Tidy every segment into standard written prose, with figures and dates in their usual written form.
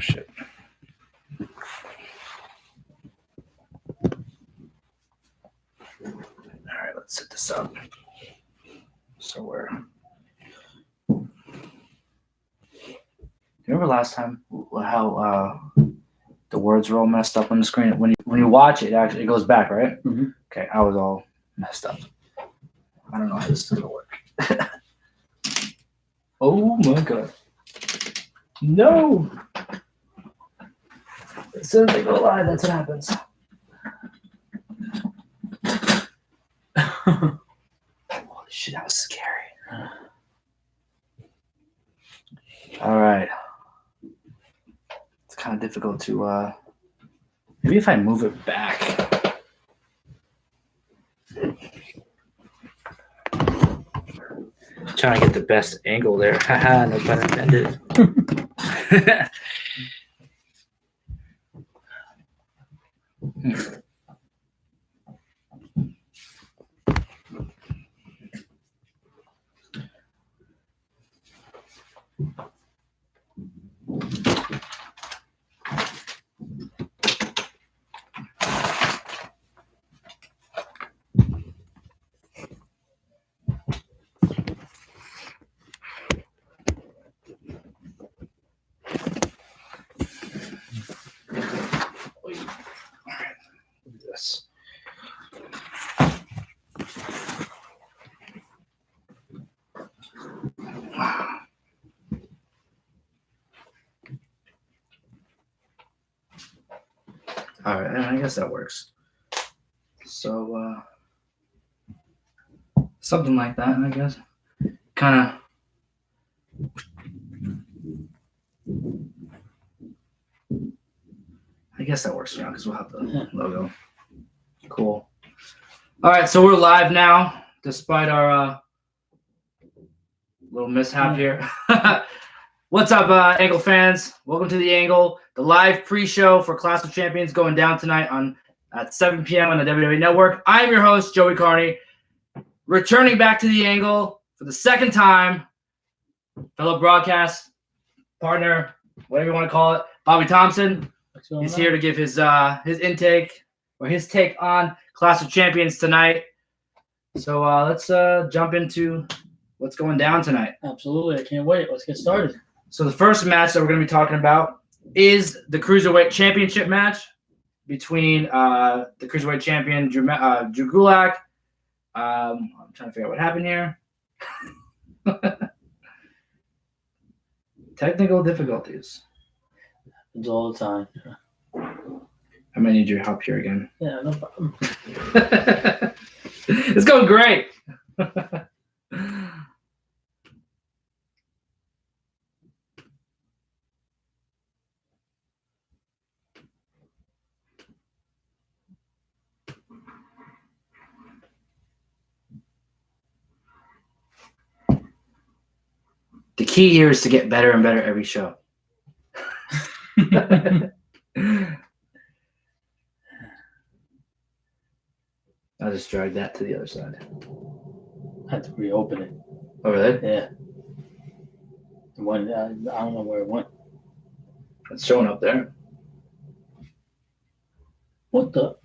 shit. All right, let's set this up. So we're. Remember last time how the words were all messed up on the screen? When you watch it, actually it goes back, right? Mm-hmm. Okay, I was all messed up. I don't know how this is gonna work. Oh my god! No! As soon as I go live, that's what happens. Holy shit, that was scary. All right. It's kind of difficult to, maybe if I move it back. Trying to get the best angle there. Haha, no pun intended. This. All right, I guess that works. So, something like that, I guess. Kind of. I guess that works now because we'll have the logo. Cool. All right, so we're live now, despite our little mishap here. What's up, Angle fans? Welcome to The Angle, the live pre-show for Clash of Champions going down tonight at 7 p.m. on the WWE Network. I am your host, Joey Carney, returning back to The Angle for the second time. Fellow broadcast partner, whatever you want to call it, Bobby Thompson. He's here to give his intake or his take on Clash of Champions tonight. So let's jump into what's going down tonight. Absolutely. I can't wait. Let's get started. So the first match that we're going to be talking about is the Cruiserweight Championship match between the Cruiserweight Champion, Drew Gulak. I'm trying to figure out what happened here. Technical difficulties. It's all the time. I might need your help here again. Yeah, no problem. It's going great. The key here is to get better and better every show. I'll just drag that to the other side. I have to reopen it. Oh, really? Yeah. I don't know where it went. It's showing up there. What the?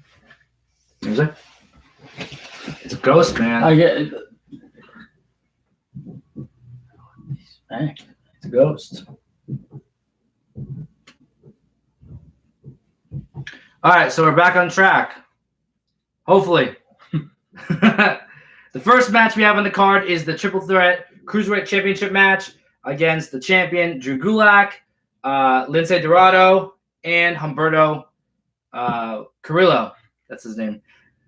Music? It's a ghost, man. I get it. It's a ghost. All right, so we're back on track. Hopefully. The first match we have on the card is the Triple Threat Cruiserweight Championship match against the champion Drew Gulak, Lince Dorado, and Humberto Carrillo. That's his name.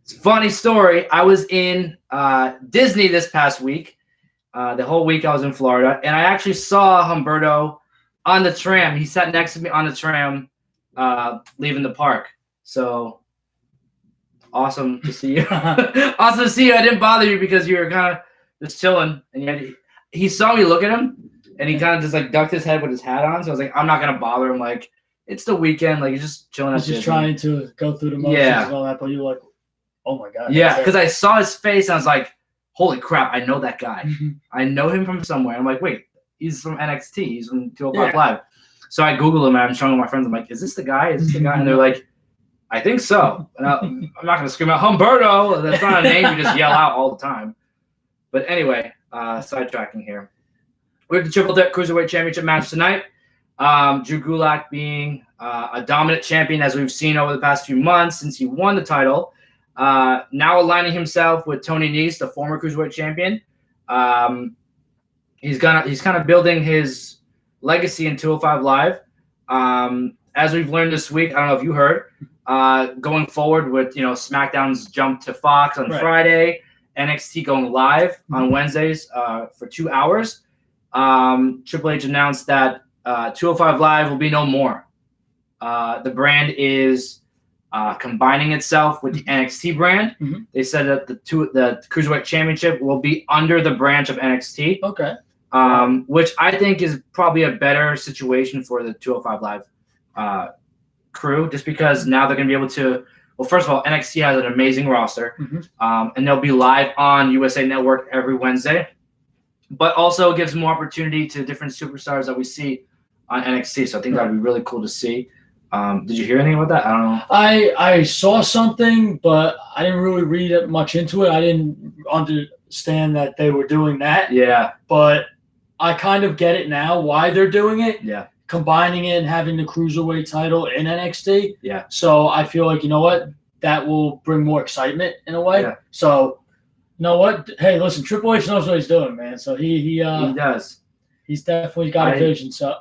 It's a funny story. I was in Disney this past week. The whole week I was in Florida, and I actually saw Humberto on the tram. He sat next to me on the tram leaving the park. So awesome to see you. Awesome to see you. I didn't bother you because you were kind of just chilling. And he saw me look at him, and he kind of just like ducked his head with his hat on. So I was like, I'm not going to bother him. Like, it's the weekend. Like, he's just chilling. He's just trying to go through the motions and all that, but you're like, oh my God. Yeah, because I saw his face, and I was like, holy crap, I know that guy. I know him from somewhere. I'm like, wait, he's from NXT. He's from 205 Live. So I Googled him and I'm showing my friends. I'm like, is this the guy? Is this the guy? And they're like, I think so. And I'm not going to scream out, Humberto. That's not a name you just yell out all the time. But anyway, sidetracking here. We have the Triple Threat Cruiserweight Championship match tonight. Drew Gulak being a dominant champion, as we've seen over the past few months since he won the title. Now aligning himself with Tony Nese, the former Cruiserweight champion. He's kind of building his legacy in 205 Live. As we've learned this week, I don't know if you heard, going forward with SmackDown's jump to Fox on Friday, NXT going live on Wednesdays for 2 hours. Triple H announced that 205 Live will be no more. The brand is combining itself with the NXT brand. They said that the Cruiserweight Championship will be under the branch of NXT. Okay. Which I think is probably a better situation for the 205 Live crew, just because now they're going to be able to. Well, first of all, NXT has an amazing roster, and they'll be live on USA Network every Wednesday. But also it gives more opportunity to different superstars that we see on NXT. So I think that would be really cool to see. Did you hear anything about that? I don't know. I saw something, but I didn't really read much into it. I didn't understand that they were doing that. Yeah. But I kind of get it now why they're doing it. Yeah. Combining it and having the Cruiserweight title in NXT. Yeah. So I feel like, that will bring more excitement in a way. Yeah. So, you know what? Hey, listen, Triple H knows what he's doing, man. So he does. He's definitely got a vision. So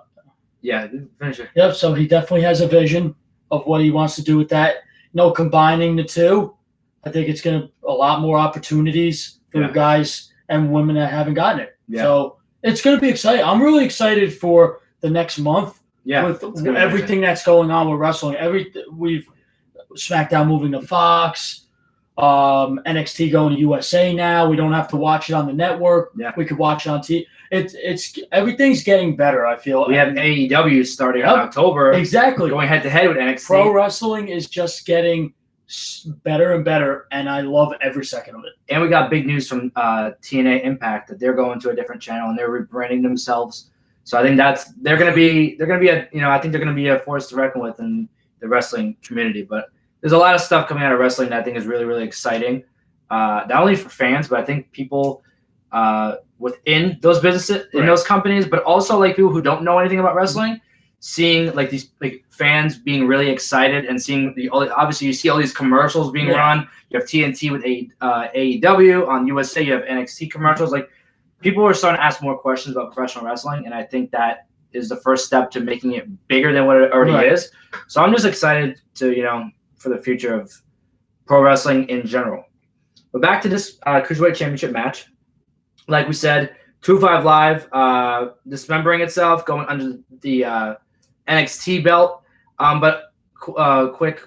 yeah, finish it. Yep. So he definitely has a vision of what he wants to do with that. Combining the two, I think it's going to a lot more opportunities for guys and women that haven't gotten it. Yeah. So it's going to be exciting. I'm really excited for the next month. Yeah. With everything that's going on with wrestling, we've SmackDown moving to Fox. NXT going to USA now. We don't have to watch it on the network. Yeah. We could watch it on TV. It's everything's getting better, I feel. We have AEW starting in October. Exactly. Going head to head with NXT. Pro wrestling is just getting better and better, and I love every second of it. And we got big news from TNA Impact that they're going to a different channel and they're rebranding themselves. So I think they're going to be a force to reckon with in the wrestling community. But there's a lot of stuff coming out of wrestling that I think is really, really exciting. Not only for fans, but I think people within those businesses, in those companies, but also like people who don't know anything about wrestling, seeing like these fans being really excited and seeing obviously you see all these commercials being run. You have TNT with AEW on USA. You have NXT commercials. Like people are starting to ask more questions about professional wrestling, and I think that is the first step to making it bigger than what it already is. So I'm just excited to for the future of pro wrestling in general. But back to this Cruiserweight Championship match. Like we said, 205 Live dismembering itself, going under the NXT belt. But quick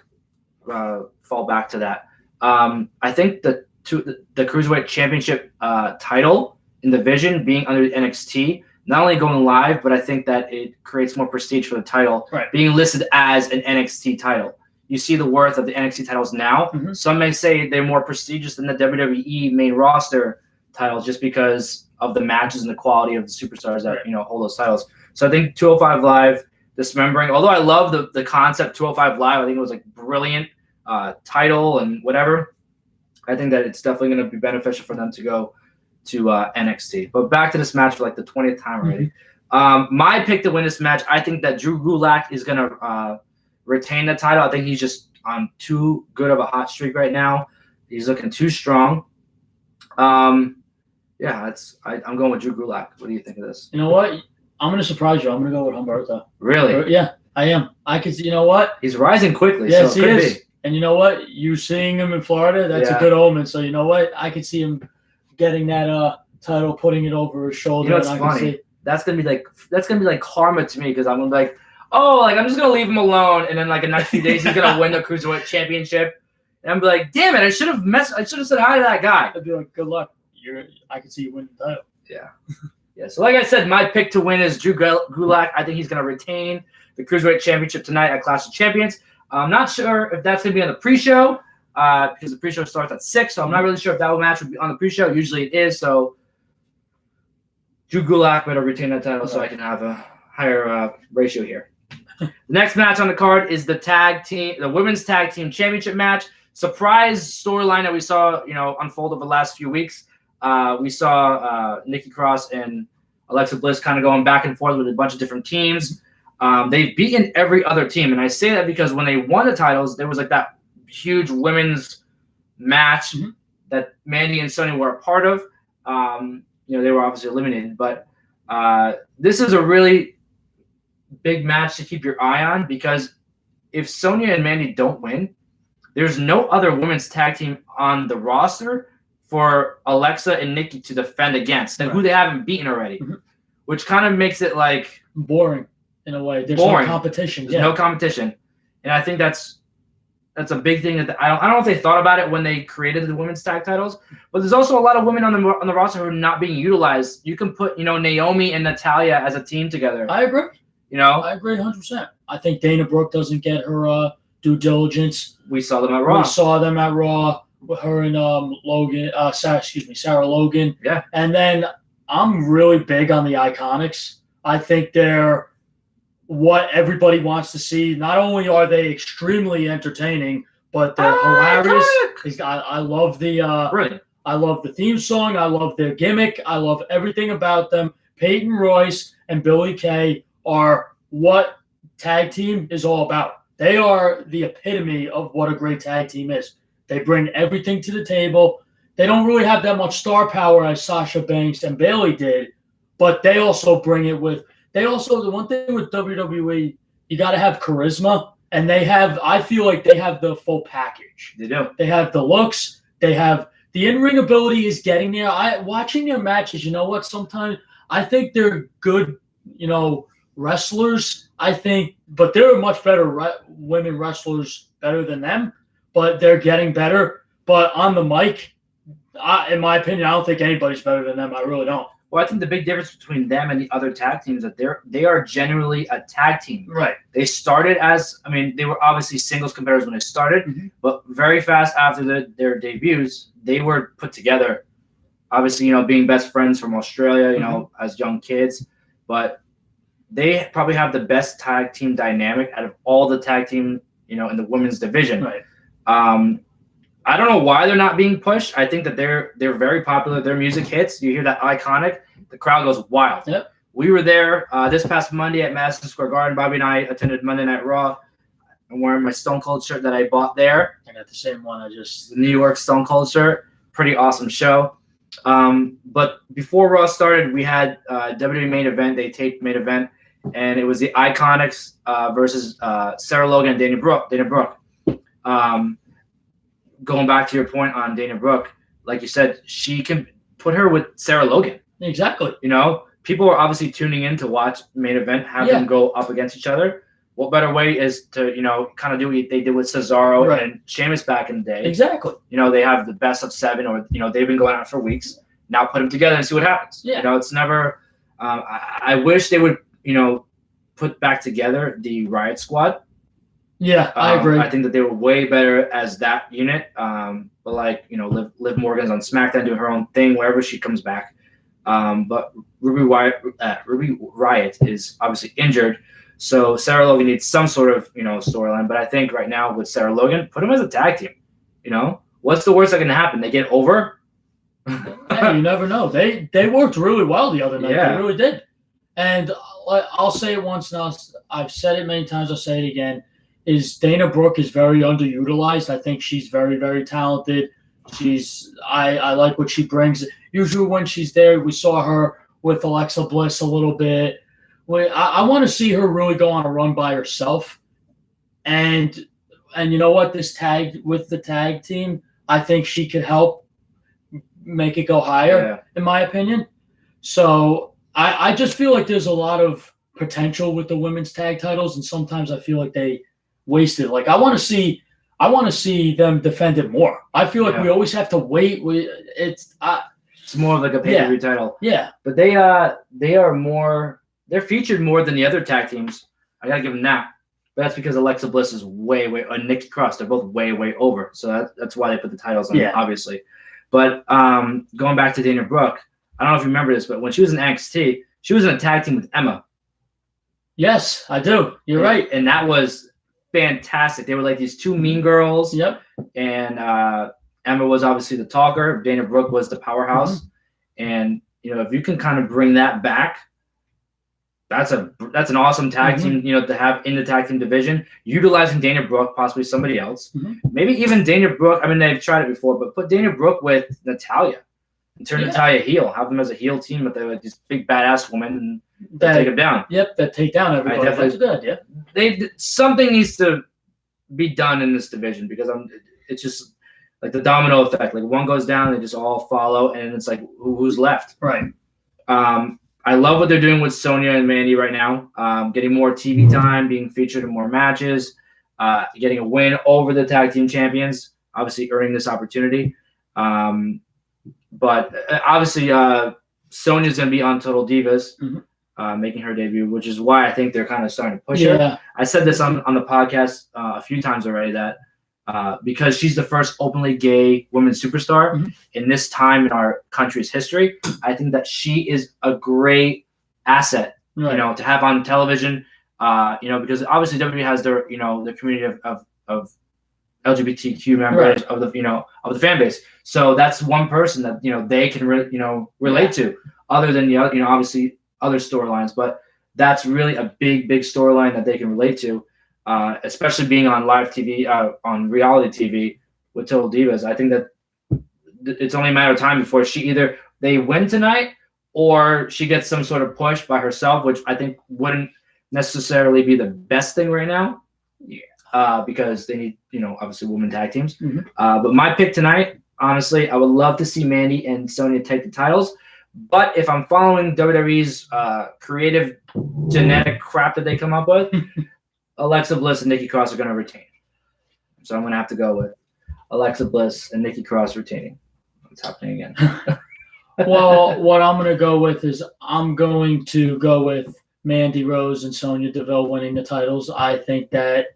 fall back to that. I think the Cruiserweight Championship title in the division being under NXT, not only going live, but I think that it creates more prestige for the title being listed as an NXT title. You see the worth of the NXT titles now. Some may say they're more prestigious than the WWE main roster titles just because of the matches and the quality of the superstars that hold those titles. So I think 205 Live dismembering, although I love the concept 205 Live, I think it was like brilliant title and whatever. I think that it's definitely going to be beneficial for them to go to NXT. But back to this match for like the 20th time already. My pick to win this match, I think that Drew Gulak is going to retain the title. I think he's just on too good of a hot streak right now. He's looking too strong. I'm going with Drew Gulak. What do you think of this? You know what? I'm going to surprise you. I'm going to go with Humberto. Really? Yeah, I am. I could. You know what? He's rising quickly. Yes, so he is. Be. And you know what? You seeing him in Florida, that's a good omen. So you know what? I could see him getting that title, putting it over his shoulder. It's funny. That's gonna be like karma to me because I'm gonna be like, I'm just gonna leave him alone, and then like the next few days he's gonna win the Cruiserweight Championship, and I'm like, damn it, I should have said hi to that guy. I'd be like, good luck. I can see you win the title. Yeah. Yeah. So like I said, my pick to win is Drew Gulak. I think he's gonna retain the Cruiserweight Championship tonight at Clash of Champions. I'm not sure if that's gonna be on the pre-show because the pre-show starts at 6, so I'm not really sure if that match would be on the pre-show. Usually it is. So Drew Gulak better retain that title so I can have higher ratio here. The next match on the card is the women's tag team championship match. Surprise storyline that we saw, unfold over the last few weeks. We saw Nikki Cross and Alexa Bliss kind of going back and forth with a bunch of different teams. They've beaten every other team, and I say that because when they won the titles, there was like that huge women's match that Mandy and Sonya were a part of. They were obviously eliminated, but this is a really big match to keep your eye on because if Sonya and Mandy don't win, there's no other women's tag team on the roster for Alexa and Nikki to defend against and who they haven't beaten already, which kind of makes it like boring in a way. There's boring. No competition. There's no competition, and I think that's a big thing that I don't know if they thought about it when they created the women's tag titles, but there's also a lot of women on the roster who are not being utilized. You can put Naomi and Natalya as a team together. I agree. I agree 100%. I think Dana Brooke doesn't get her due diligence. We saw them at Raw. With her and Sarah Logan. Yeah. And then I'm really big on the Iconics. I think they're what everybody wants to see. Not only are they extremely entertaining, but they're hilarious. I love I love the theme song. I love their gimmick. I love everything about them. Peyton Royce and Billie Kay are what tag team is all about. They are the epitome of what a great tag team is. They bring everything to the table. They don't really have that much star power as Sasha Banks and Bayley did, but they also bring it with – the one thing with WWE, you got to have charisma, and I feel like they have the full package. They do. They have the looks. They have – the in-ring ability is getting there. Watching their matches, you know what, sometimes I think they're good, wrestlers, I think, but there are much better women wrestlers better than them, but they're getting better. But on the mic, in my opinion, I don't think anybody's better than them. I really don't. Well, I think the big difference between them and the other tag teams is that they are genuinely a tag team. Right. They started they were obviously singles competitors when they started, but very fast after their debuts, they were put together. Obviously, being best friends from Australia, as young kids, but they probably have the best tag team dynamic out of all the tag team, in the women's division. Right. I don't know why they're not being pushed. I think that they're very popular. Their music hits. You hear that Iconic, the crowd goes wild. Yep. We were there this past Monday at Madison Square Garden. Bobby and I attended Monday Night Raw. I'm wearing my Stone Cold shirt that I bought there. I got the same one. The New York Stone Cold shirt. Pretty awesome show. But before Raw started, we had WWE main event. They taped main event, and it was the Iconics versus Sarah Logan and Dana Brooke. Going back to your point on Dana Brooke, like you said, she can put her with Sarah Logan. Exactly. People are obviously tuning in to watch main event, have them go up against each other. What better way is to, kind of do what they did with Cesaro and Sheamus back in the day. Exactly. They have the best of 7 or, they've been going on for weeks. Now put them together and see what happens. Yeah. It's never I wish they would, put back together the Riot Squad. Yeah, I agree. I think that they were way better as that unit. But Liv Morgan's on SmackDown doing her own thing wherever she comes back. But Ruby Riott is obviously injured, so Sarah Logan needs some sort of storyline. But I think right now with Sarah Logan, put them as a tag team. What's the worst that can happen? They get over. Yeah, you never know. They worked really well the other night. Yeah. They really did. And I'll say it once now. I've said it many times. I'll say it again. Is Dana Brooke is very underutilized. I think she's very, very talented. I like what she brings. Usually when she's there, we saw her with Alexa Bliss a little bit. I want to see her really go on a run by herself. And you know what? With the tag team, I think she could help make it go higher, in my opinion. So I just feel like there's a lot of potential with the women's tag titles, and sometimes I feel like they wasted. Like I want to see them defend it more. I feel like we always have to wait. It's more of like a pay-per-view title. Yeah, but they're featured more than the other tag teams. I gotta give them that. But that's because Alexa Bliss is way, and Nikki Cross, they're both way, way over. So that's why they put the titles on them, obviously. But going back to Dana Brooke, I don't know if you remember this, but when she was in NXT, she was in a tag team with Emma. Yes, I do. You're right. And that was fantastic. They were like these two mean girls. Yep. And Emma was obviously the talker. Dana Brooke was the powerhouse. And if you can kind of bring that back, that's an awesome tag team, to have in the tag team division, utilizing Dana Brooke, possibly somebody else. Maybe even Dana Brooke. I mean, they've tried it before, but put Dana Brooke with Natalya and turn Natalya heel. Have them as a heel team with this big badass woman and take them down. Yep, that take down everybody. That's a good idea. Something needs to be done in this division because it's just like the domino effect. Like one goes down, they just all follow, and it's like who's left. Right. I love what they're doing with Sonya and Mandy right now. Getting more TV time, being featured in more matches, getting a win over the tag team champions, obviously earning this opportunity. But obviously, Sonya's going to be on Total Divas, making her debut, which is why I think they're kind of starting to push her. I said this on the podcast a few times already that because she's the first openly gay woman superstar in this time in our country's history, I think that she is a great asset, to have on television, because obviously WWE has their community of LGBTQ members of the fan base. So that's one person that, they can relate to other than the other, obviously other storylines, but that's really a big storyline that they can relate to. Especially being on live TV, on reality TV with Total Divas. I think that it's only a matter of time before they win tonight or she gets some sort of push by herself, which I think wouldn't necessarily be the best thing right now. Because they need, obviously women tag teams. But my pick tonight, honestly, I would love to see Mandy and Sonya take the titles. But if I'm following WWE's creative genetic crap that they come up with, Alexa Bliss and Nikki Cross are going to retain. So I'm going to have to go with Alexa Bliss and Nikki Cross retaining. It's happening again. Well, what I'm going to go with is I'm going to go with Mandy Rose and Sonya Deville winning the titles. I think that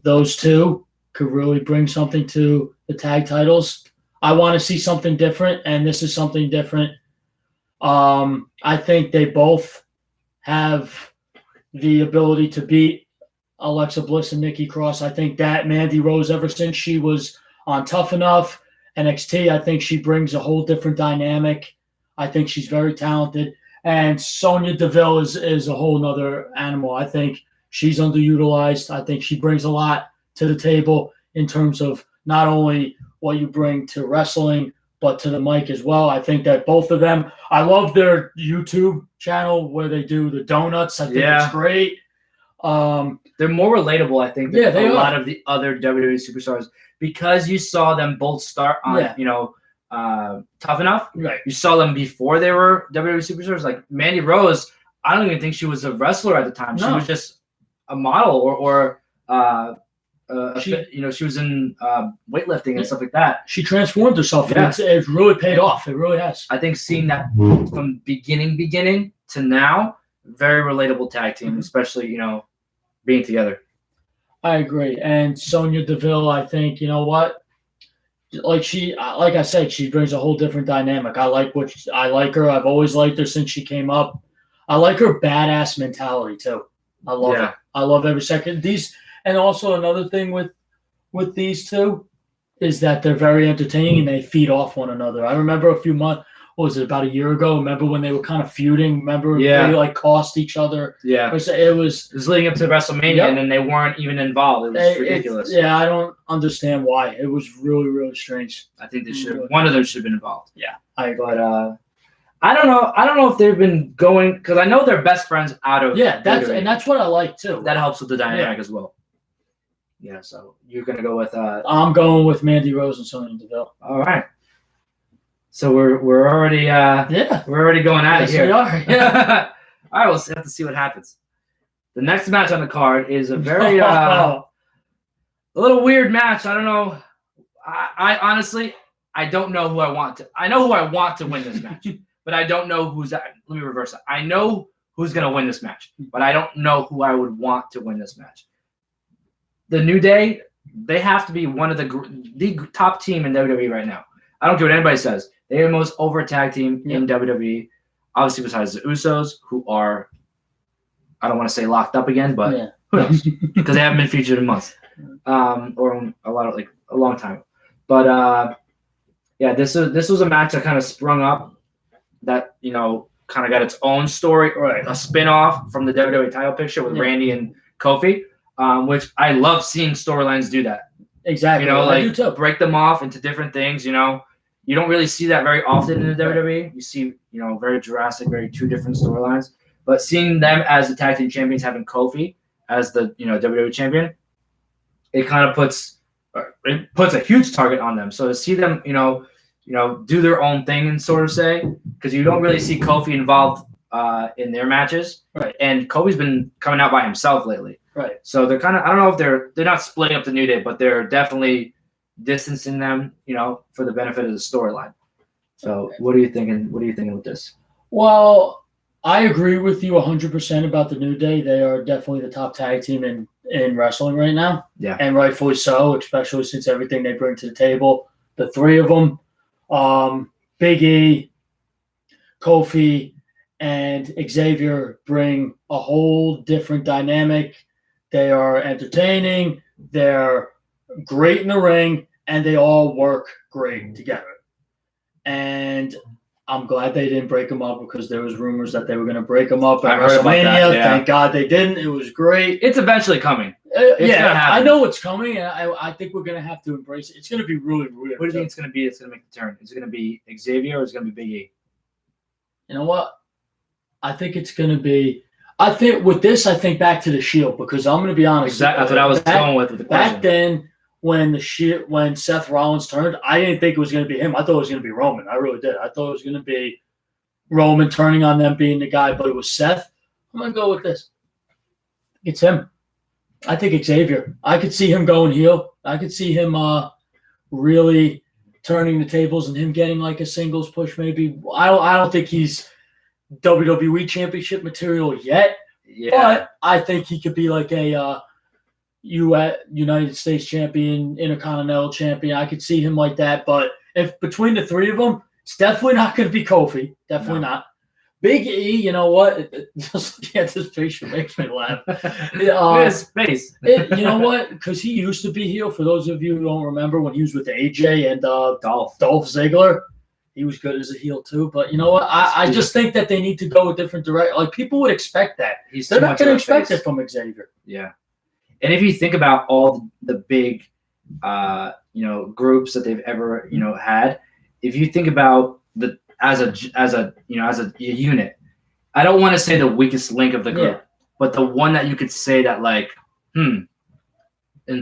those two could really bring something to the tag titles. I want to see something different, and this is something different. I think they both have the ability to beat Alexa Bliss and Nikki Cross. I think that Mandy Rose, ever since she was on Tough Enough, NXT, I think she brings a whole different dynamic. I think she's very talented. And Sonya Deville is a whole nother animal. I think she's underutilized. I think she brings a lot to the table in terms of not only what you bring to wrestling, but to the mic as well. I think that both of them, I love their YouTube channel where they do the donuts. I think it's great. They're more relatable, I think, than a lot of the other WWE superstars because you saw them both start on, Tough Enough. Right. You saw them before they were WWE superstars. Like Mandy Rose, I don't even think she was a wrestler at the time. She was just a model or she was in weightlifting and stuff like that. She transformed herself. Yeah. It's really paid off. It really has. I think seeing that from beginning to now, very relatable tag team, especially, being together. I agree. And Sonya Deville, I think, you know what? Like I said, she brings a whole different dynamic. I like her. I've always liked her since she came up. I like her badass mentality too. I love it. I love every second. And also another thing with these two is that they're very entertaining and they feed off one another. I remember about a year ago? Remember when they were kind of feuding? Remember they cost each other? Yeah. It was leading up to WrestleMania and then they weren't even involved. It was ridiculous. I don't understand why. It was really, really strange. I think they should. One of them should have been involved. Yeah, I agree. But I don't know. I don't know if they've been going because I know they're best friends out of that's what I like too. That helps with the dynamic as well. Yeah. So you're gonna go with I'm going with Mandy Rose and Sonya Deville. All right. So we're already we're already going at it here. We are. Yeah. All right, we'll have to see what happens. The next match on the card is a very a little weird match. I don't know. I honestly I don't know who I want to. I know who I want to win this match, but I don't know who's. Let me reverse that. I know who's gonna win this match, but I don't know who I would want to win this match. The New Day, they have to be one of the top team in WWE right now. I don't care what anybody says. They're the most over tag team in WWE, obviously besides the Usos, who are I don't want to say locked up again, but Yeah. who knows? Because they haven't been featured in months, or a long time. But yeah, this was a match that kind of sprung up that kind of got its own story or a spin-off from the WWE title picture with Randy and Kofi, which I love seeing storylines do that. Exactly. I do too. Break them off into different things. You don't really see that very often in the WWE. You see, very drastic, very two different storylines. But seeing them as the tag team champions, having Kofi as the WWE champion, it kind of puts a huge target on them. So to see them, do their own thing and sort of say, because you don't really see Kofi involved in their matches, right? And Kofi's been coming out by himself lately, right? So they're kind of, I don't know if they're not splitting up the New Day, but they're definitely distancing them, for the benefit of the storyline. So what are you thinking? What are you thinking with this? Well, I agree with you 100% about the New Day. They are definitely the top tag team in wrestling right now. Yeah, and rightfully so, especially since everything they bring to the table. The three of them. Big E, Kofi, and Xavier bring a whole different dynamic. They are entertaining, they're great in the ring, and they all work great together. And I'm glad they didn't break them up because there was rumors that they were going to break them up at WrestleMania. Thank God they didn't. It was great. It's eventually coming. I know it's coming, and I think we're going to have to embrace it. It's going to be really weird. What do you think it's going to be? It's going to make the turn. Is it going to be Xavier or is it going to be Big E? You know what? I think it's going to be. I think with this, I think back to the Shield because I'm going to be honest. Exactly. That's what I was going with the question. Back then, when Seth Rollins turned, I didn't think it was going to be him. I thought it was going to be Roman. I really did. I thought it was going to be Roman turning on them being the guy, but it was Seth. I'm going to go with this. It's him. I think Xavier. I could see him going heel. I could see him really turning the tables and him getting like a singles push maybe. I don't think he's WWE Championship material yet, but I think he could be like a United States champion, Intercontinental champion. I could see him like that, but if between the three of them, it's definitely not going to be Kofi. Definitely not. Big E, you know what? Just looking at this picture makes me laugh. His face. You know what? Because he used to be heel. For those of you who don't remember, when he was with AJ and Dolph Ziggler, he was good as a heel too. But you know what? I just think that they need to go a different direction. Like people would expect that. They're not going to expect it from Xavier. Yeah. And if you think about all the big, groups that they've ever, had, if you think about as a unit, I don't want to say the weakest link of the group, but the one that you could say that in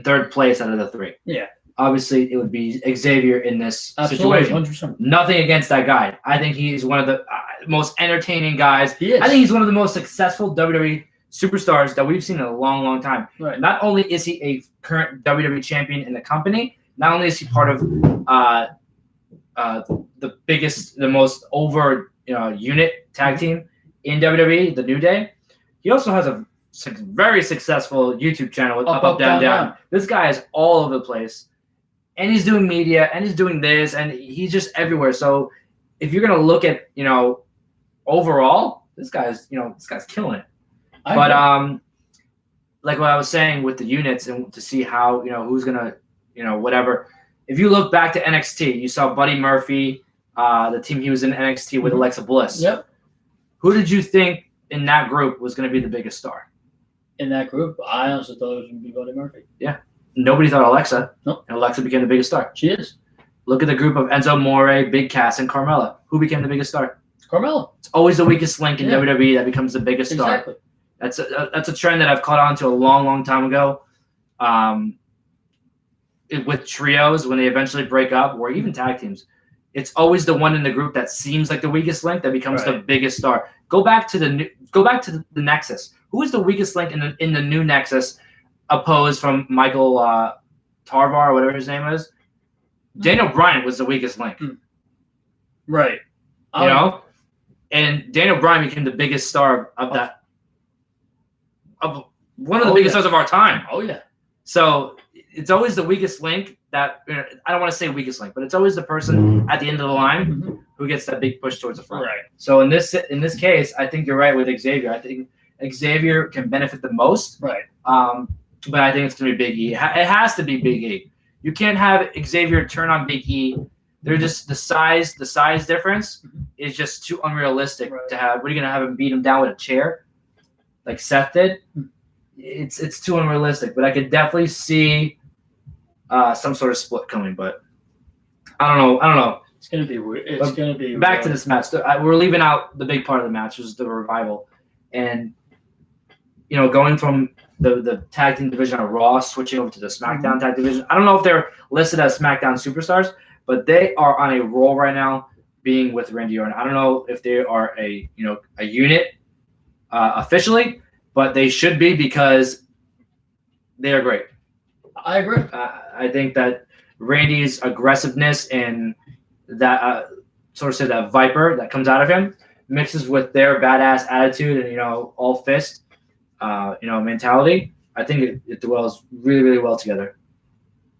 third place out of the three. Yeah. Obviously, it would be Xavier in this situation. 100%. Nothing against that guy. I think he's one of the most entertaining guys. He is. I think he's one of the most successful WWE superstars that we've seen in a long, long time. Right. Not only is he a current WWE champion in the company, not only is he part of the biggest, the most over unit tag team in WWE, the New Day, he also has a very successful YouTube channel with up, down, down. This guy is all over the place. And he's doing media, and he's doing this, and he's just everywhere. So if you're gonna look at overall, this guy's killing it. But like what I was saying with the units and to see how who's gonna whatever. If you look back to NXT, you saw Buddy Murphy, the team he was in NXT with Alexa Bliss. Yep. Who did you think in that group was gonna be the biggest star? In that group, I honestly thought it was gonna be Buddy Murphy. Yeah. Nobody thought Alexa. Nope. And Alexa became the biggest star. She is. Look at the group of Enzo Amore, Big Cass, and Carmella. Who became the biggest star? Carmella. It's always the weakest link in WWE that becomes the biggest star. Exactly. That's a trend that I've caught on to a long, long time ago. With trios, when they eventually break up, or even tag teams, it's always the one in the group that seems like the weakest link that becomes the biggest star. Go back to the Nexus. Who is the weakest link in the new Nexus? Opposed from Michael Tarvar, or whatever his name is. Daniel Bryan was the weakest link. Right. And Daniel Bryan became the biggest star of that. Of one of the biggest stars of our time. Oh, yeah. So it's always the weakest link that, I don't want to say weakest link, but it's always the person at the end of the line who gets that big push towards the front. Right. So in this case, I think you're right with Xavier. I think Xavier can benefit the most. Right. But I think it's going to be Big E. It has to be Big E. You can't have Xavier turn on Big E. They're just the size difference is just too unrealistic to have. What are you going to have him beat him down with a chair like Seth did? It's too unrealistic. But I could definitely see some sort of split coming. But I don't know. It's going to be weird. It's going to be back to this match. We're leaving out the big part of the match, which was the revival. And, going from the tag team division of Raw, switching over to the Smackdown tag division. I don't know if they're listed as Smackdown superstars, but they are on a roll right now being with Randy Orton. I don't know if they are a unit officially, but they should be because they are great. I agree. I think that Randy's aggressiveness and that that viper that comes out of him mixes with their badass attitude and all fist mentality. I think it dwells really, really well together.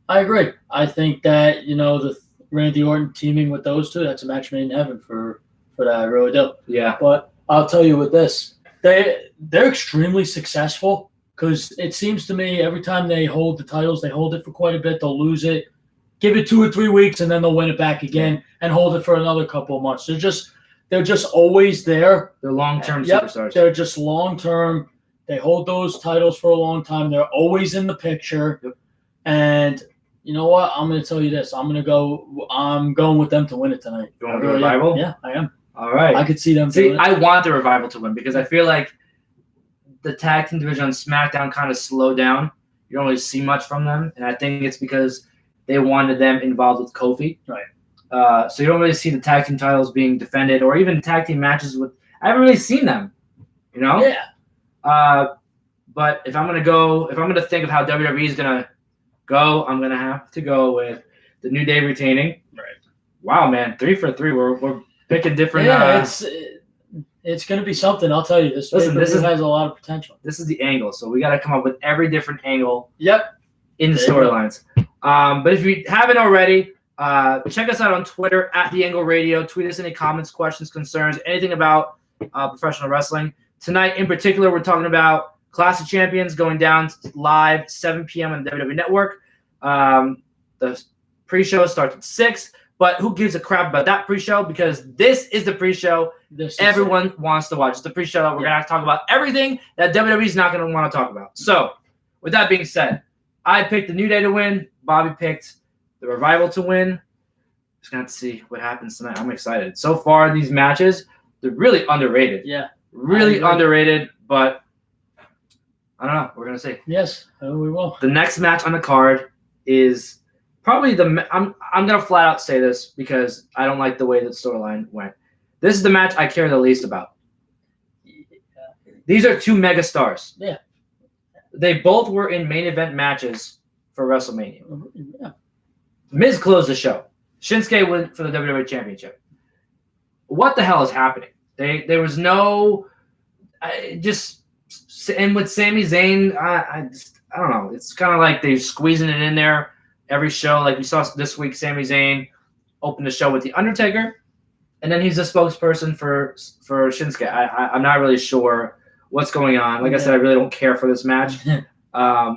I agree. I think that the Randy Orton teaming with those two, that's a match made in heaven for that. I really do. Yeah. But I'll tell you with this, they're extremely successful because it seems to me every time they hold the titles, they hold it for quite a bit. They'll lose it, give it 2 or 3 weeks, and then they'll win it back again and hold it for another couple of months. They're just always there. They're long-term superstars. They're just long-term. They hold those titles for a long time. They're always in the picture. Yep. And you know what? I'm going to tell you this. I'm going with them to win it tonight. You want the revival? Yeah, I am. All right. I could see them. I want the revival to win because I feel like the tag team division on SmackDown kind of slowed down. You don't really see much from them, and I think it's because they wanted them involved with Kofi. Right. So you don't really see the tag team titles being defended or even tag team matches with. I haven't really seen them. Yeah. But if I'm gonna think of how WWE is gonna go, I'm gonna have to go with the New Day retaining. Right. Wow, man, 3 for 3. We're picking different. Yeah, it's gonna be something. I'll tell you. This has a lot of potential. This is the angle, so we got to come up with every different angle. Yep. In the storylines. But if you haven't already, check us out on Twitter @TheAngleRadio. Tweet us any comments, questions, concerns, anything about professional wrestling. Tonight, in particular, we're talking about Clash of Champions going down live 7 p.m. on the WWE Network. The pre-show starts at 6, but who gives a crap about that pre-show? Because this is the pre-show everyone wants to watch. It's the pre-show that we're going to have to talk about everything that WWE is not going to want to talk about. So, with that being said, I picked the New Day to win. Bobby picked the Revival to win. Just going to have to see what happens tonight. I'm excited. So far, these matches, they're really underrated. Yeah. Really underrated, but I don't know. We're going to see. Yes, we will. The next match on the card is probably I'm going to flat out say this because I don't like the way the storyline went. This is the match I care the least about. These are 2 mega stars. Yeah. They both were in main event matches for WrestleMania. Yeah. Miz closed the show. Shinsuke went for the WWE Championship. What the hell is happening? There was no and with Sami Zayn, I don't know. It's kind of like they're squeezing it in there every show. Like we saw this week, Sami Zayn opened the show with The Undertaker, and then he's a spokesperson for Shinsuke. I'm not really sure what's going on. Like I said, I really don't care for this match.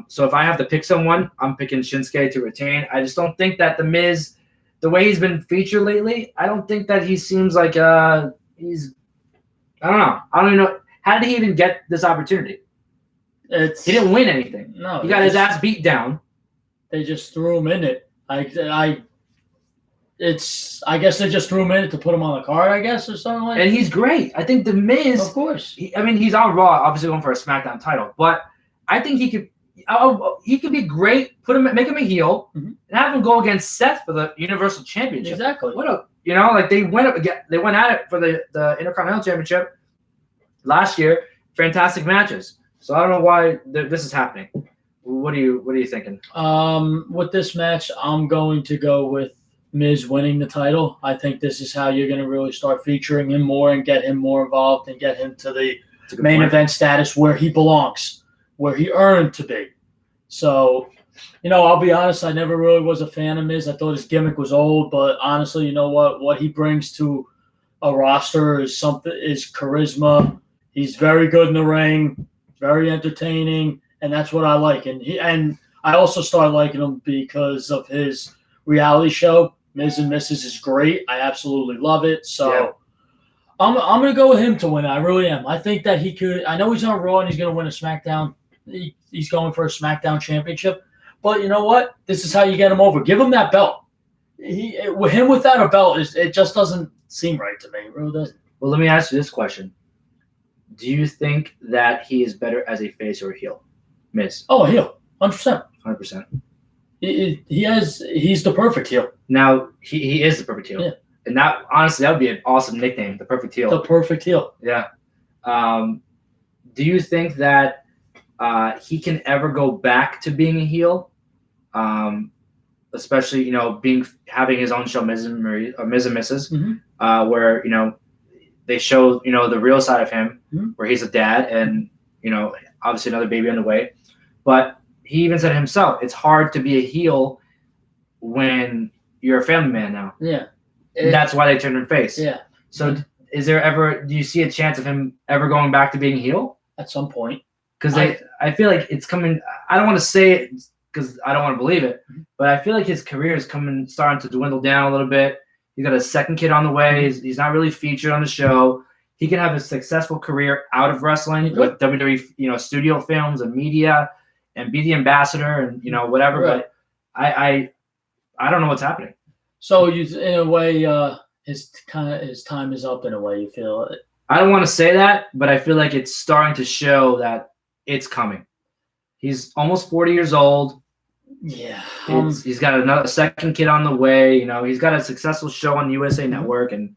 So if I have to pick someone, I'm picking Shinsuke to retain. I just don't think that The Miz, the way he's been featured lately, I don't think that he seems like he's. I don't know. I don't even know. How did he even get this opportunity? He didn't win anything. No, he got his ass beat down. They just threw him in it. I guess they just threw him in it to put him on the card, I guess, or something like that. And he's great. I think The Miz, of course. He's on Raw, obviously going for a SmackDown title, but I think he could be great. Make him a heel, and have him go against Seth for the Universal Championship. Exactly. They went at it for the Intercontinental Championship last year. Fantastic matches. So I don't know why this is happening. What are you thinking? With this match, I'm going to go with Miz winning the title. I think this is how you're going to really start featuring him more and get him more involved and get him to the main event status where he belongs, where he earned to be. So, I'll be honest, I never really was a fan of Miz. I thought his gimmick was old, but honestly, you know what he brings to a roster is charisma, He's very good in the ring, very entertaining, and that's what I like. And I also started liking him because of his reality show. Ms. and Mrs. is great. I absolutely love it. So I'm going to go with him to win. I really am. I think that he could. I know he's on Raw and he's going to win a SmackDown. He's going for a SmackDown championship. But you know what? This is how you get him over. Give him that belt. With him without a belt, it just doesn't seem right to me. It really doesn't. Well, let me ask you this question. Do you think that he is better as a face or a heel? Miz. Oh, heel. 100%. 100%. He's the perfect heel. Now, he is the perfect heel. Yeah. And that, honestly, that would be an awesome nickname, the perfect heel. The perfect heel. Yeah. Do you think that he can ever go back to being a heel? Especially, having his own show, Ms. and Mrs., where, they show, the real side of him, where he's a dad and, obviously another baby on the way. But he even said himself, it's hard to be a heel when you're a family man now. Yeah. That's why they turned him face. Yeah. So do you see a chance of him ever going back to being a heel? At some point. Because I feel like it's coming, I don't want to say it because I don't want to believe it, but I feel like his career is starting to dwindle down a little bit. He's got a second kid on the way. He's not really featured on the show. He can have a successful career out of wrestling with WWE, studio films and media, and be the ambassador and whatever. Right. But I don't know what's happening. So in a way, his time is up. In a way, you feel it. I don't want to say that, but I feel like it's starting to show that it's coming. He's almost 40 years old. Yeah. He's got a second kid on the way. He's got a successful show on the USA Network, and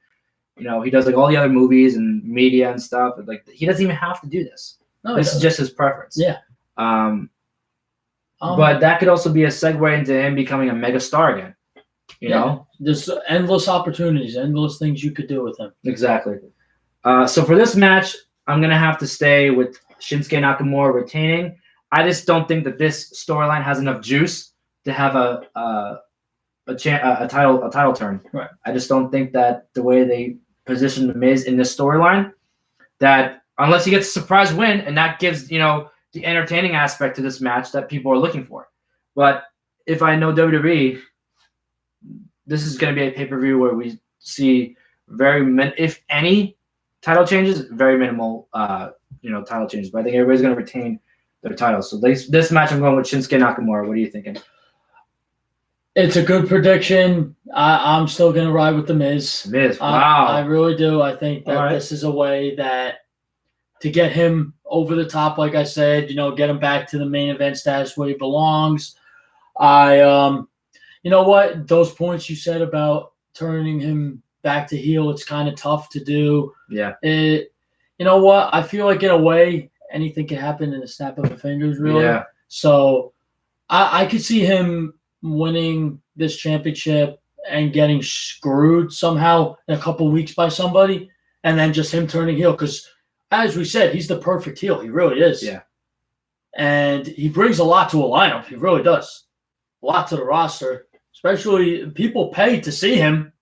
he does like all the other movies and media and stuff. Like he doesn't even have to do this. No, this is just his preference. Yeah. But that could also be a segue into him becoming a mega star again. You know, there's endless opportunities, endless things you could do with him. Exactly. So for this match, I'm gonna have to stay with Shinsuke Nakamura retaining. I just don't think that this storyline has enough juice to have a title turn. Right. I just don't think that the way they position the Miz in this storyline, that unless he gets a surprise win, and that gives the entertaining aspect to this match that people are looking for. But if I know WWE, this is going to be a pay-per-view where we see if any title changes, very minimal title changes. But I think everybody's going to retain their titles. So this match, I'm going with Shinsuke Nakamura. What are you thinking? It's a good prediction. I'm still going to ride with the Miz. Wow. I really do. I think that this is a way to get him over the top, like I said, get him back to the main event status where he belongs. You know what? Those points you said about turning him back to heel, it's kind of tough to do. Yeah. You know what? I feel like in a way, anything can happen in a snap of the fingers, really. Yeah. So I could see him winning this championship and getting screwed somehow in a couple weeks by somebody, and then just him turning heel. Because, as we said, he's the perfect heel. He really is. Yeah. And he brings a lot to a lineup. He really does. A lot to the roster. Especially people pay to see him.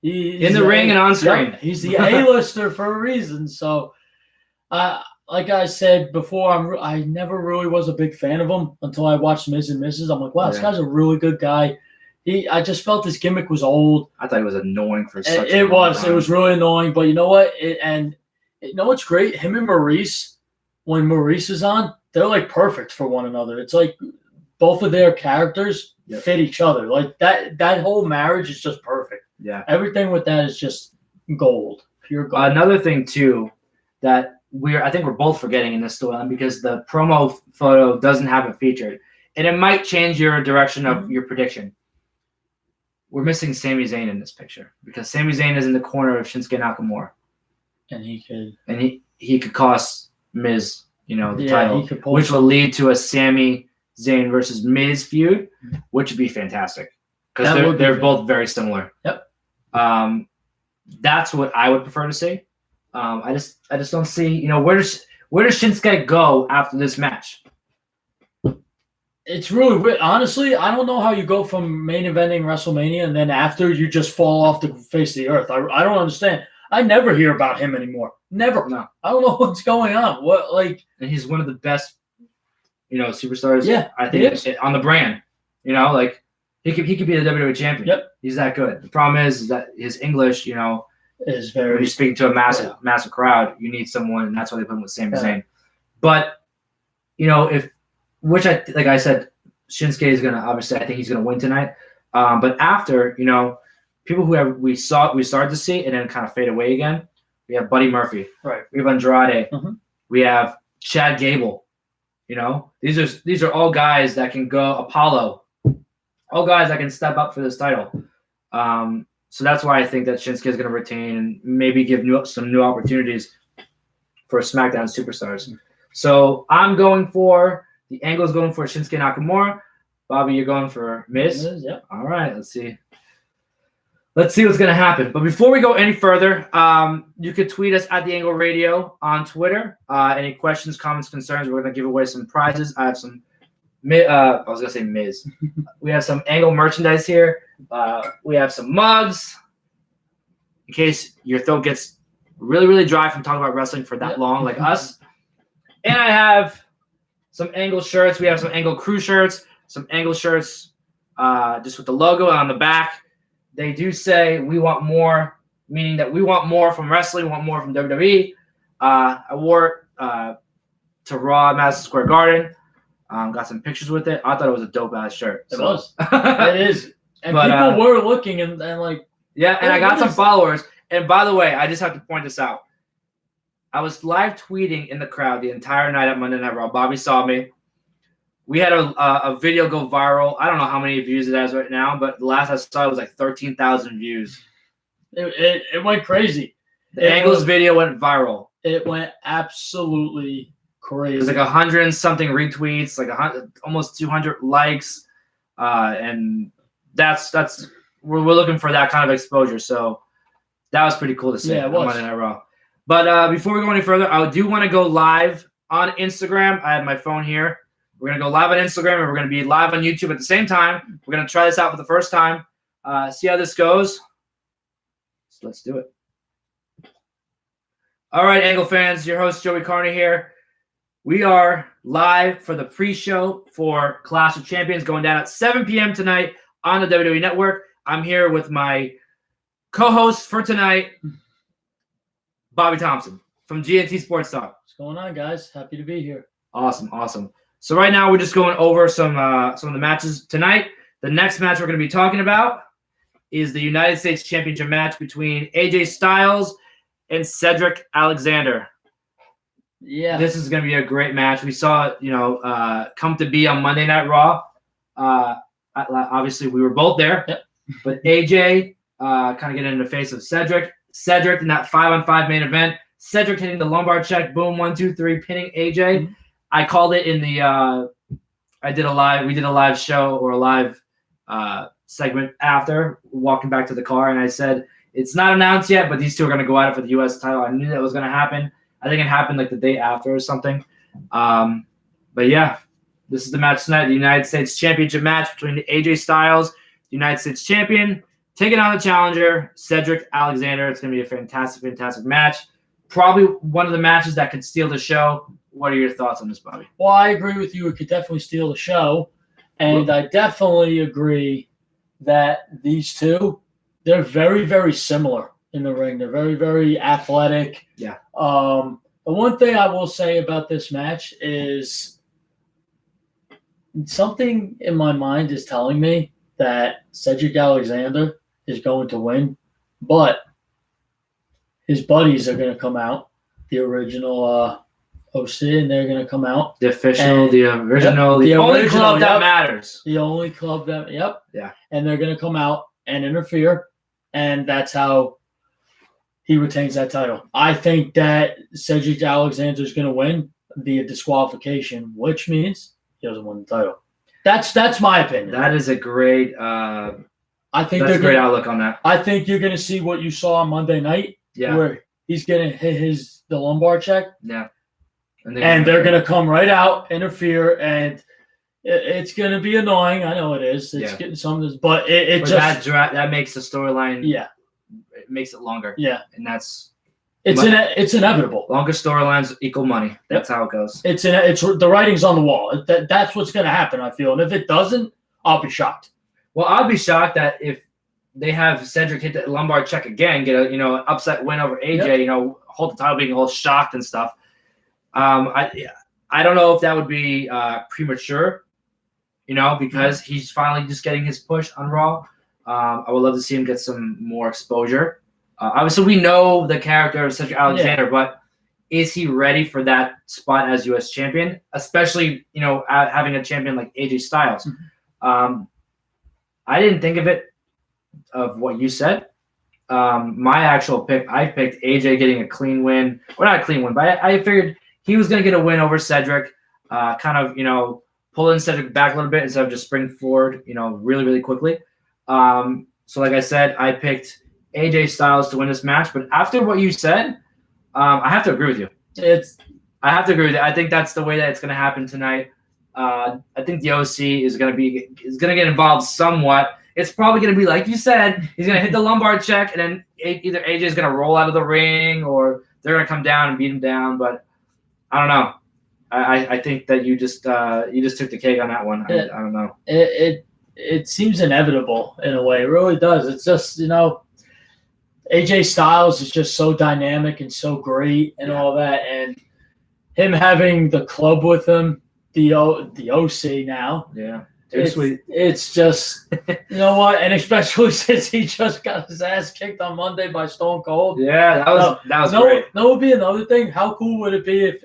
He's in the ring and on screen. Yeah, he's the A-lister for a reason. So, like I said before, I never really was a big fan of him until I watched Ms. and Mrs. I'm like, wow, this guy's a really good guy. I just felt his gimmick was old. I thought it was annoying for such a long time. It was really annoying. But you know what? What's great? Him and Maurice, when Maurice is on, they're like perfect for one another. It's like both of their characters fit each other. Like that whole marriage is just perfect. Yeah. Everything with that is just gold. Pure gold. Another thing too that I think we're both forgetting in this storyline, because the promo photo doesn't have it featured. And it might change your direction of your prediction. We're missing Sami Zayn in this picture, because Sami Zayn is in the corner of Shinsuke Nakamura. And he could cost Miz, the title, which will lead to a Sami Zayn versus Miz feud, which would be fantastic, because they're both very similar. Yep. That's what I would prefer to see. I just don't see, where does Shinsuke go after this match? It's really weird. Honestly, I don't know how you go from main eventing WrestleMania and then after you just fall off the face of the earth. I don't understand. I never hear about him anymore. Never. No. I don't know what's going on. What And he's one of the best, superstars. Yeah, I think on the brand. He could be the WWE champion. Yep. He's that good. The problem is that his English, is very. when you're speaking to a massive crowd, you need someone, and that's why they put him with Sami Zayn. But like I said, Shinsuke is gonna obviously. I think he's gonna win tonight. But after, people who we started to see and then kind of fade away again. We have Buddy Murphy. Right. We have Andrade. Mm-hmm. We have Chad Gable. These are all guys that can go. Apollo. All guys that can step up for this title. So that's why I think that Shinsuke is going to retain and maybe give some new opportunities for SmackDown superstars. So I'm going for the Angle's going for Shinsuke Nakamura. Bobby, you're going for Miz? Yep. All right, let's see. Let's see what's going to happen. But before we go any further, you could tweet us at The Angle Radio on Twitter. Any questions, comments, concerns, we're going to give away some prizes. I have some I was going to say Miz. We have some Angle merchandise here. We have some mugs in case your throat gets really, really dry from talking about wrestling for that long like us. And I have some Angle shirts. We have some Angle crew shirts, some Angle shirts just with the logo on the back. They do say we want more, meaning that we want more from wrestling, we want more from WWE. I wore it to Raw at Madison Square Garden. Got some pictures with it. I thought it was a dope-ass shirt. It was. It is. And people were looking and like... Yeah, and I got some followers. And by the way, I just have to point this out. I was live tweeting in the crowd the entire night at Monday Night Raw. Bobby saw me. We had a video go viral. I don't know how many views it has right now, but the last I saw it was like 13,000 views. It went crazy. The Angle's video went viral. It went absolutely crazy. It was like 100 and something retweets, like almost 200 likes, and that's we're looking for that kind of exposure. So that was pretty cool to see. Yeah, it was. Monday Night Raw. But before we go any further, I do want to go live on Instagram. I have my phone here. We're going to go live on Instagram, and we're going to be live on YouTube at the same time. We're going to try this out for the first time, see how this goes. So let's do it. All right, Angle fans, your host, Joey Carney here. We are live for the pre-show for Clash of Champions going down at 7 p.m. tonight on the WWE Network. I'm here with my co-host for tonight, Bobby Thompson from GNT Sports Talk. What's going on, guys? Happy to be here. Awesome. So right now we're just going over some of the matches tonight. The next match we're going to be talking about is the United States Championship match between AJ Styles and Cedric Alexander. Yeah. This is going to be a great match. We saw it, come to be on Monday Night Raw. Obviously, we were both there. Yep. But AJ kind of getting in the face of Cedric. Cedric in that 5-on-5 main event. Cedric hitting the lumbar check. Boom, 1, 2, 3, pinning AJ. Mm-hmm. I called it in the we did a live show or a live segment after walking back to the car, and I said, it's not announced yet, but these two are going to go at it for the U.S. title. I knew that was going to happen. I think it happened like the day after or something. But yeah, this is the match tonight, the United States Championship match between AJ Styles, the United States Champion, taking on the challenger, Cedric Alexander. It's going to be a fantastic match. Probably one of the matches that could steal the show. What are your thoughts on this, Bobby? Well, I agree with you. It could definitely steal the show. And I definitely agree that these two, they're very, very similar in the ring. They're very, very athletic. Yeah. The one thing I will say about this match is something in my mind is telling me that Cedric Alexander is going to win, but his buddies are going to come out, the original OC, and they're going to come out. The official, the original, the only club that matters. The only club that, Yeah. And they're going to come out and interfere, and that's how he retains that title. I think that Cedric Alexander is going to win via disqualification, which means he doesn't win the title. That's my opinion. That is a great I think that's a great outlook on that. I think you're going to see what you saw on Monday night, where he's going to hit the lumbar check. Yeah. And they're going to come right out, interfere, and it's going to be annoying. I know it is. It's getting some of this, but it just that makes the storyline makes it longer. Yeah, and that's it's inevitable. Longer storylines equal money. That's how it goes. It's the writing's on the wall. That's what's going to happen. I feel, and if it doesn't, I'll be shocked. Well, I'd be shocked that if they have Cedric hit the lumbar check again, get a upset win over AJ, hold the title, being all shocked and stuff. I don't know if that would be premature, because he's finally just getting his push on Raw. I would love to see him get some more exposure. Obviously, we know the character of Cedric Alexander, but is he ready for that spot as U.S. champion? Especially, having a champion like AJ Styles. Mm-hmm. I didn't think of what you said. My actual pick, I picked AJ getting a clean win. Well, not a clean win, but I figured he was going to get a win over Cedric, pulling Cedric back a little bit instead of just spring forward, really, really quickly. So like I said, I picked AJ Styles to win this match. But after what you said, I have to agree with you. I have to agree with you. I think that's the way that it's going to happen tonight. I think the OC is going to get involved somewhat. It's probably going to be like you said. He's going to hit the lumbar check, and then either AJ is going to roll out of the ring, or they're going to come down and beat him down. But I don't know. I think that you just took the cake on that one. I don't know. It seems inevitable in a way. It really does. It's just AJ Styles is just so dynamic and so great and all that, and him having the club with him, the OC now. Yeah. It's just, you know what, and especially since he just got his ass kicked on Monday by Stone Cold. Yeah, that was great. That would be another thing. How cool would it be if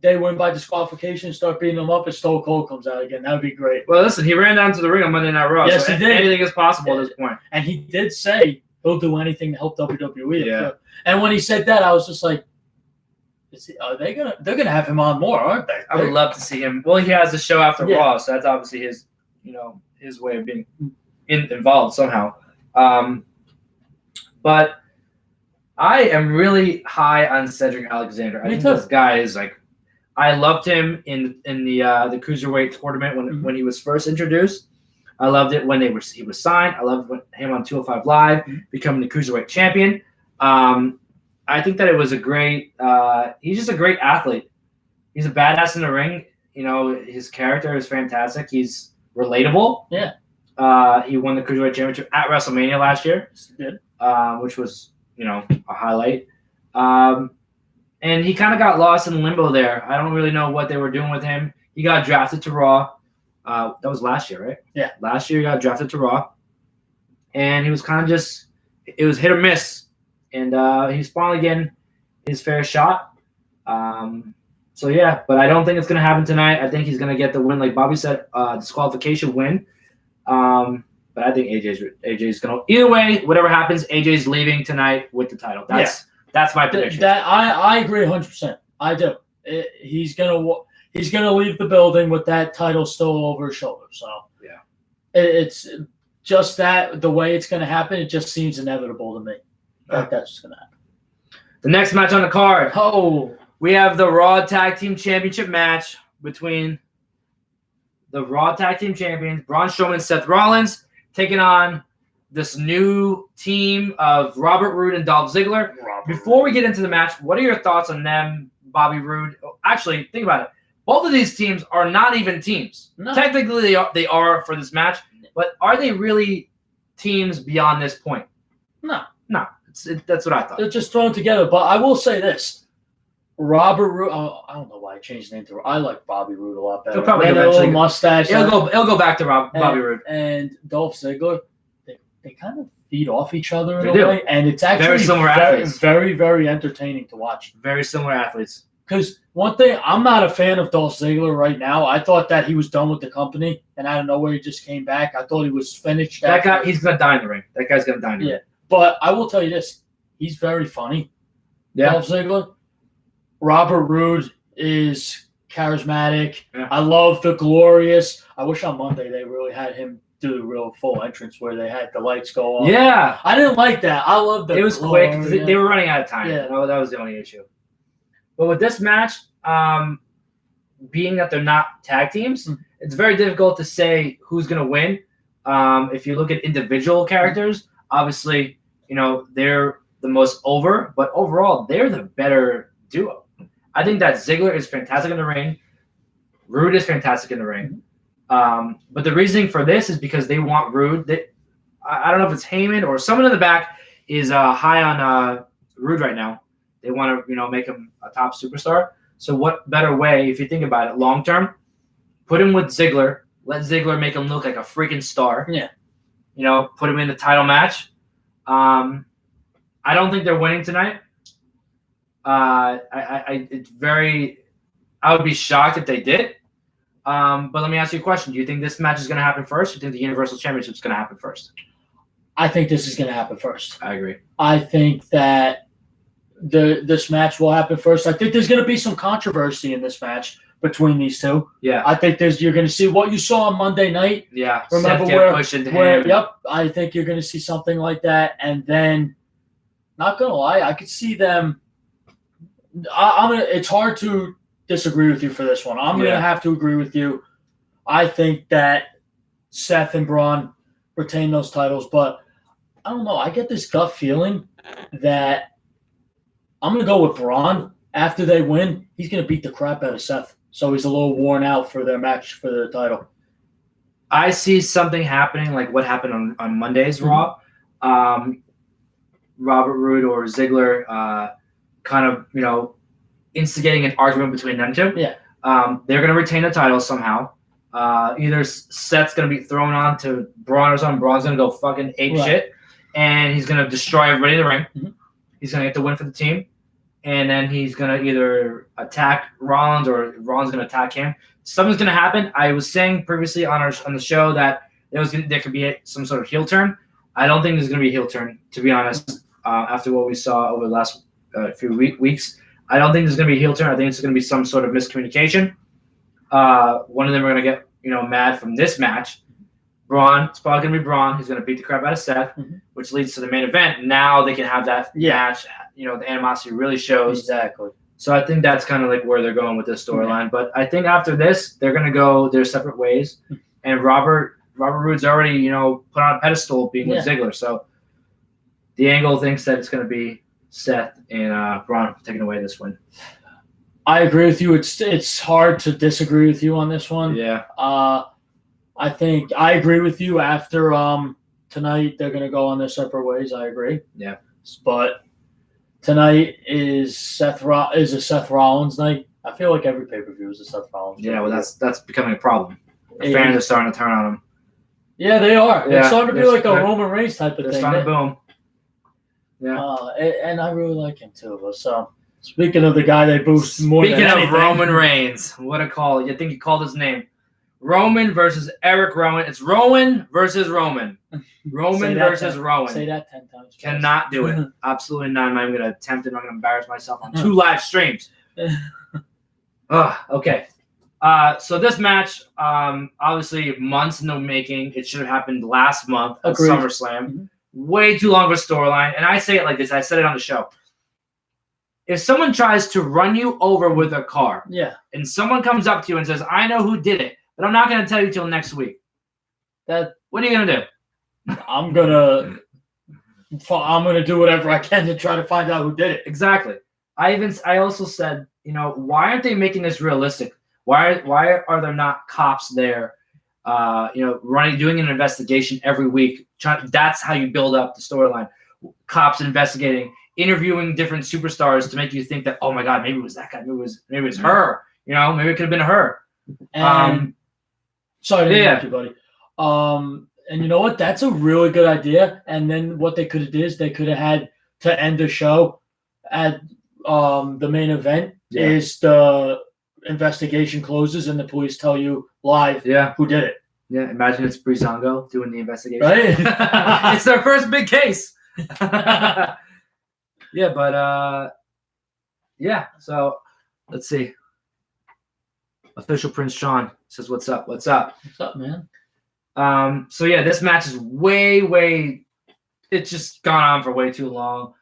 they win by disqualification, start beating them up, and Stone Cold comes out again? That would be great. Well, listen, he ran down to the ring on Monday Night Raw. Yes, so he did. Anything is possible at this point. And he did say he'll do anything to help WWE. Yeah. And when he said that, I was just like, they're gonna have him on more, aren't they? I would love to see him. Well, he has the show after Raw, so that's obviously his, his way of being involved somehow. But I am really high on Cedric Alexander. I think this guy is I loved him in the Cruiserweight tournament when he was first introduced. I loved it when he was signed. I loved him on 205 Live becoming the Cruiserweight champion. I think that it was a great he's just a great athlete. He's a badass in the ring. His character is fantastic. He's relatable. Yeah. He won the Cruiserweight Championship at WrestleMania last year. He did. Which was, a highlight. And he kind of got lost in limbo there. I don't really know what they were doing with him. He got drafted to Raw. That was last year, right? Yeah. Last year he got drafted to Raw. And he was kind of it was hit or miss. And he's finally getting his fair shot. So, yeah, but I don't think it's going to happen tonight. I think he's going to get the win, like Bobby said, disqualification win. But I think AJ's going to – either way, whatever happens, AJ's leaving tonight with the title. That's my prediction. I agree 100%. I do. He's gonna leave the building with that title still over his shoulder. So yeah, it's just that the way it's going to happen. It just seems inevitable to me. That's what's going to happen. The next match on the card. Oh, we have the Raw Tag Team Championship match between the Raw Tag Team Champions, Braun Strowman and Seth Rollins, taking on this new team of Robert Roode and Dolph Ziggler. Before we get into the match, what are your thoughts on them, Bobby Roode? Actually, think about it. Both of these teams are not even teams. No. Technically, they are for this match, but are they really teams beyond this point? No. That's what I thought. They're just thrown together. But I will say this. Robert Roode, I don't know why I changed the name to I like Bobby Roode a lot better. He'll probably eventually mustache. He'll go back to Bobby Roode. And Dolph Ziggler, they kind of feed off each other in a way. And it's actually very similar athletes. Very, very entertaining to watch. Very similar athletes. Because one thing, I'm not a fan of Dolph Ziggler right now. I thought that he was done with the company, and I don't know where he just came back. I thought he was finished. That guy, he's going to die in the ring. That guy's going to die in the ring. But I will tell you this. He's very funny. Yeah. Dolph Ziggler. Robert Roode is charismatic. Yeah. I love the Glorious. I wish on Monday they really had him do the real full entrance where they had the lights go off. Yeah. I didn't like that. I love the It was quick. They were running out of time. Yeah. That was the only issue. But with this match, being that they're not tag teams, it's very difficult to say who's going to win. If you look at individual characters, obviously, they're the most over, but overall, they're the better duo. I think that Ziggler is fantastic in the ring. Rude is fantastic in the ring. But the reasoning for this is because they want Rude. I don't know if it's Heyman or someone in the back is high on Rude right now. They want to, make him a top superstar. So what better way, if you think about it, long term, put him with Ziggler. Let Ziggler make him look like a freaking star. Yeah. Put him in the title match. I don't think they're winning tonight. I would be shocked if they did. But let me ask you a question. Do you think this match is going to happen first? Or do you think the Universal Championship is going to happen first? I think this is going to happen first. I agree. I think that this match will happen first. I think there's going to be some controversy in this match between these two. Yeah. I think you're going to see what you saw on Monday night. Yeah. Remember Seth pushed into him. Yep. I think you're going to see something like that. And then, not going to lie, I could see them. It's hard to disagree with you for this one. I'm going to have to agree with you. I think that Seth and Braun retain those titles, but I don't know. I get this gut feeling that I'm going to go with Braun. After they win, he's going to beat the crap out of Seth. So he's a little worn out for their match for the title. I see something happening like what happened on Monday's Raw. Robert Roode or Ziggler kind of, instigating an argument between them two. Yeah. They're going to retain the title somehow. Either Seth's going to be thrown on to Braun or something. Braun's going to go fucking ape shit. And he's going to destroy everybody in the ring. Mm-hmm. He's going to get the win for the team. And then he's going to either attack Rollins or Rollins going to attack him. Something's going to happen. I was saying previously on the show that there could be some sort of heel turn. I don't think there's going to be a heel turn, to be honest, after what we saw over the last few weeks. I don't think there's going to be a heel turn. I think it's going to be some sort of miscommunication. One of them are going to get, mad from this match. Braun, it's probably going to be Braun. He's going to beat the crap out of Seth, which leads to the main event. Now they can have that match. The animosity really shows. Exactly. So I think that's kind of like where they're going with this storyline. But I think after this, they're going to go their separate ways. And Robert Roode's already, put on a pedestal being with Ziggler. So the Angle thinks that it's going to be Seth and Braun taking away this win. I agree with you. It's hard to disagree with you on this one. Yeah. I think I agree with you. After tonight, they're going to go on their separate ways. I agree. Yeah. But tonight is a Seth Rollins night. I feel like every pay-per-view is a Seth Rollins. Yeah, well, that's becoming a problem. The fans are starting to turn on him. Yeah, they are. Yeah, it's starting to be like a Roman Reigns type of thing. They're starting to boom. Yeah. And I really like him too. So, speaking of the guy they boost more than anything. Speaking of Roman Reigns, what a call. You think he called his name. Roman versus Eric Rowan. It's Rowan versus Roman. Roman versus Rowan. Say that 10 times. Cannot do it. Absolutely not. I'm not even going to attempt it. I'm not going to embarrass myself on 2 live streams. Okay. So this match, obviously months in the making. It should have happened last month at SummerSlam. Way too long of a storyline. And I say it like this. I said it on the show. If someone tries to run you over with a car, and someone comes up to you and says, I know who did it, but I'm not going to tell you till next week. What are you going to do? I'm gonna do whatever I can to try to find out who did it. Exactly. I also said, why aren't they making this realistic? Why are there not cops there? Doing an investigation every week. That's how you build up the storyline. Cops investigating, interviewing different superstars to make you think that, oh my God, maybe it was that guy. Maybe it was her. Maybe it could have been her. And sorry to interrupt you, buddy. And you know what? That's a really good idea. And then what they could have did is they could have had to end the show at the main event is the investigation closes and the police tell you live who did it. Yeah, imagine it's Breezango doing the investigation. Right? It's their first big case. So let's see. Official Prince Sean says, what's up? What's up? What's up, man? This match is way it's just gone on for way too long.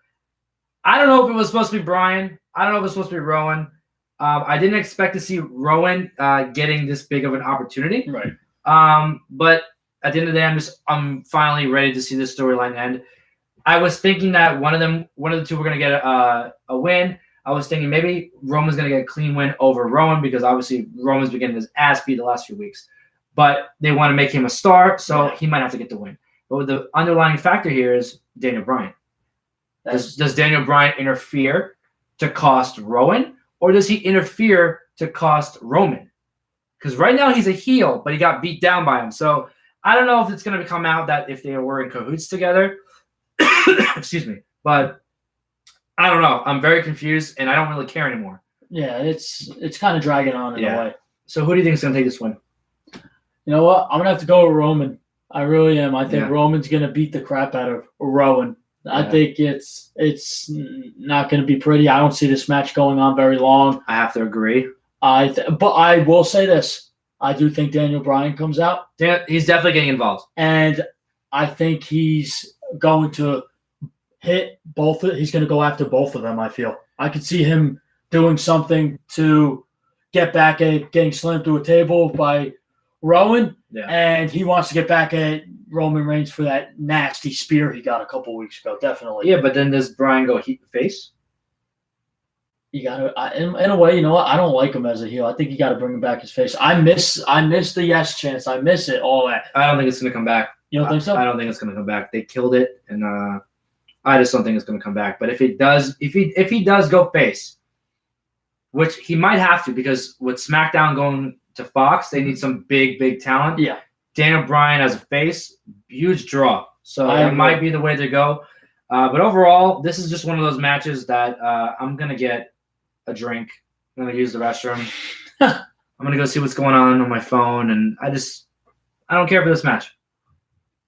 I don't know if it was supposed to be Brian. I don't know if it was supposed to be Rowan. I didn't expect to see Rowan getting this big of an opportunity. Right. But at the end of the day, I'm finally ready to see this storyline end. I was thinking that one of the two were going to get a win. I was thinking maybe Roman's going to get a clean win over Rowan because obviously Roman's been getting his ass beat the last few weeks. But they want to make him a star, so he might have to get the win. But the underlying factor here is Daniel Bryan. Does Daniel Bryan interfere to cost Rowan, or does he interfere to cost Roman? Because right now he's a heel, but he got beat down by him. So I don't know if it's going to come out that if they were in cahoots together. Excuse me. But I don't know. I'm very confused, and I don't really care anymore. Yeah, it's kind of dragging on in a way. So who do you think is going to take this win? You know what? I'm going to have to go with Roman. I really am. I think Roman's going to beat the crap out of Rowan. I think it's not going to be pretty. I don't see this match going on very long. I have to agree. But I will say this. I do think Daniel Bryan comes out. He's definitely getting involved. And I think he's going to hit both. He's going to go after both of them, I feel. I could see him doing something to get back at getting slammed through a table by Rowan. Yeah. And he wants to get back at Roman Reigns for that nasty spear he got a couple weeks ago, definitely. Yeah, but then does Bryan go face? You gotta, in a way, you know what? I don't like him as a heel. I think you got to bring him back his face. I miss the yes chance. I miss it. All that. I don't think it's gonna come back. You don't think so? I don't think it's gonna come back. They killed it, and I just don't think it's gonna come back. But if he does go face, which he might have to, because with SmackDown going to Fox, they need some big talent. Yeah. Daniel Bryan as a face, huge draw. So that might be the way to go. But overall, this is just one of those matches that I'm going to get a drink. I'm going to use the restroom. I'm going to go see what's going on my phone. And I don't care for this match.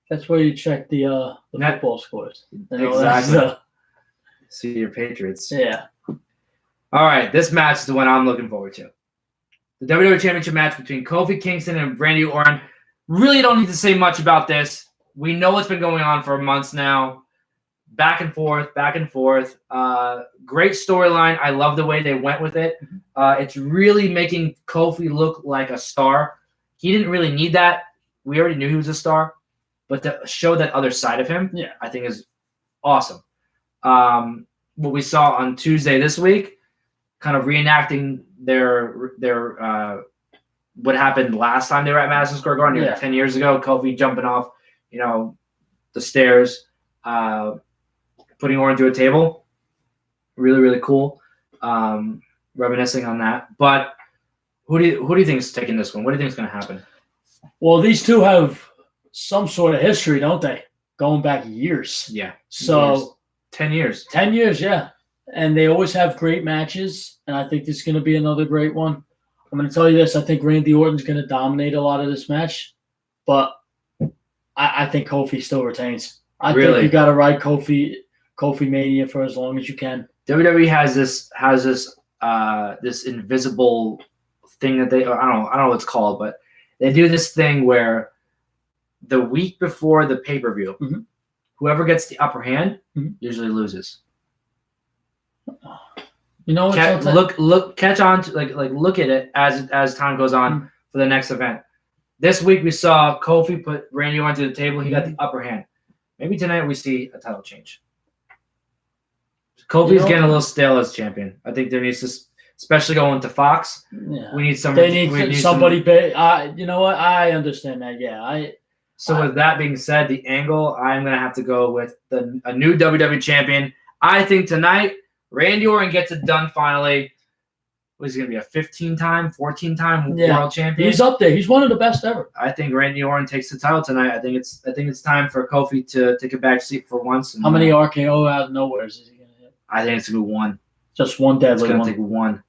That's where you check the football scores. Exactly. See your Patriots. Yeah. All right. This match is the one I'm looking forward to. The WWE Championship match between Kofi Kingston and Randy Orton. Really don't need to say much about this. We know it's been going on for months now. Back and forth. Great storyline. I love the way they went with it. It's really making Kofi look like a star. He didn't really need that. We already knew he was a star. But to show that other side of him, I think is awesome. What we saw on Tuesday this week, kind of reenacting their what happened last time they were at Madison Square Garden 10 years ago. Kofi jumping off, the stairs, putting Orton to a table. Really cool. Reminiscing on that. But who do you think is taking this one? What do you think is going to happen? Well, these two have some sort of history, don't they? Going back years. Yeah. So 10 years. 10 years, yeah. And they always have great matches, and I think this is going to be another great one. I'm going to tell you this. I think Randy Orton's going to dominate a lot of this match, but I think Kofi still retains. I think you got to ride Kofi Mania for as long as you can. WWE has this invisible thing that I don't know what it's called, but they do this thing where the week before the pay-per-view, whoever gets the upper hand usually loses. You know, catch on to look at it as time goes on for the next event. This week we saw Kofi put Randy Orton to the table. He got the upper hand. Maybe tonight we see a title change. Kofi's getting a little stale as champion. I think there needs to, especially going to Fox. Yeah. We need some. They need somebody. You know what? I understand that. Yeah. With that being said, the angle I'm gonna have to go with a new WWE champion. I think tonight Randy Orton gets it done finally. Was he going to be a 15-time, 14-time world champion? He's up there. He's one of the best ever. I think Randy Orton takes the title tonight. I think it's time for Kofi to take a back seat for once. How many RKO out of nowhere is he going to hit? I think it's going to be one. Just one deadly one. It's going to take one.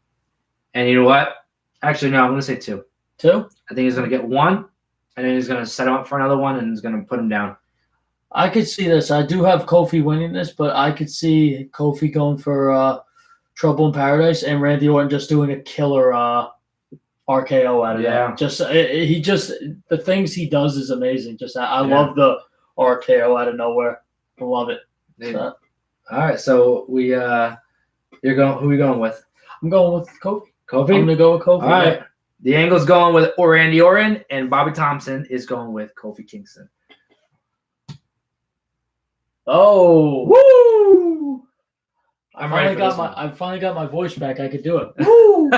And you know what? Actually, no, I'm going to say two. Two? I think he's going to get one, and then he's going to set him up for another one, and he's going to put him down. I could see this. I do have Kofi winning this, but I could see Kofi going for Trouble in Paradise and Randy Orton just doing a killer RKO out of that. The things he does is amazing. I love the RKO out of nowhere. I love it. All right, so who are you going with? I'm going with Kofi. Kofi? I'm gonna go with Kofi. All right. Yeah. The angle's going with Randy Orton, and Bobby Thompson is going with Kofi Kingston. Oh, Woo! I finally got my voice back. I could do it. Woo!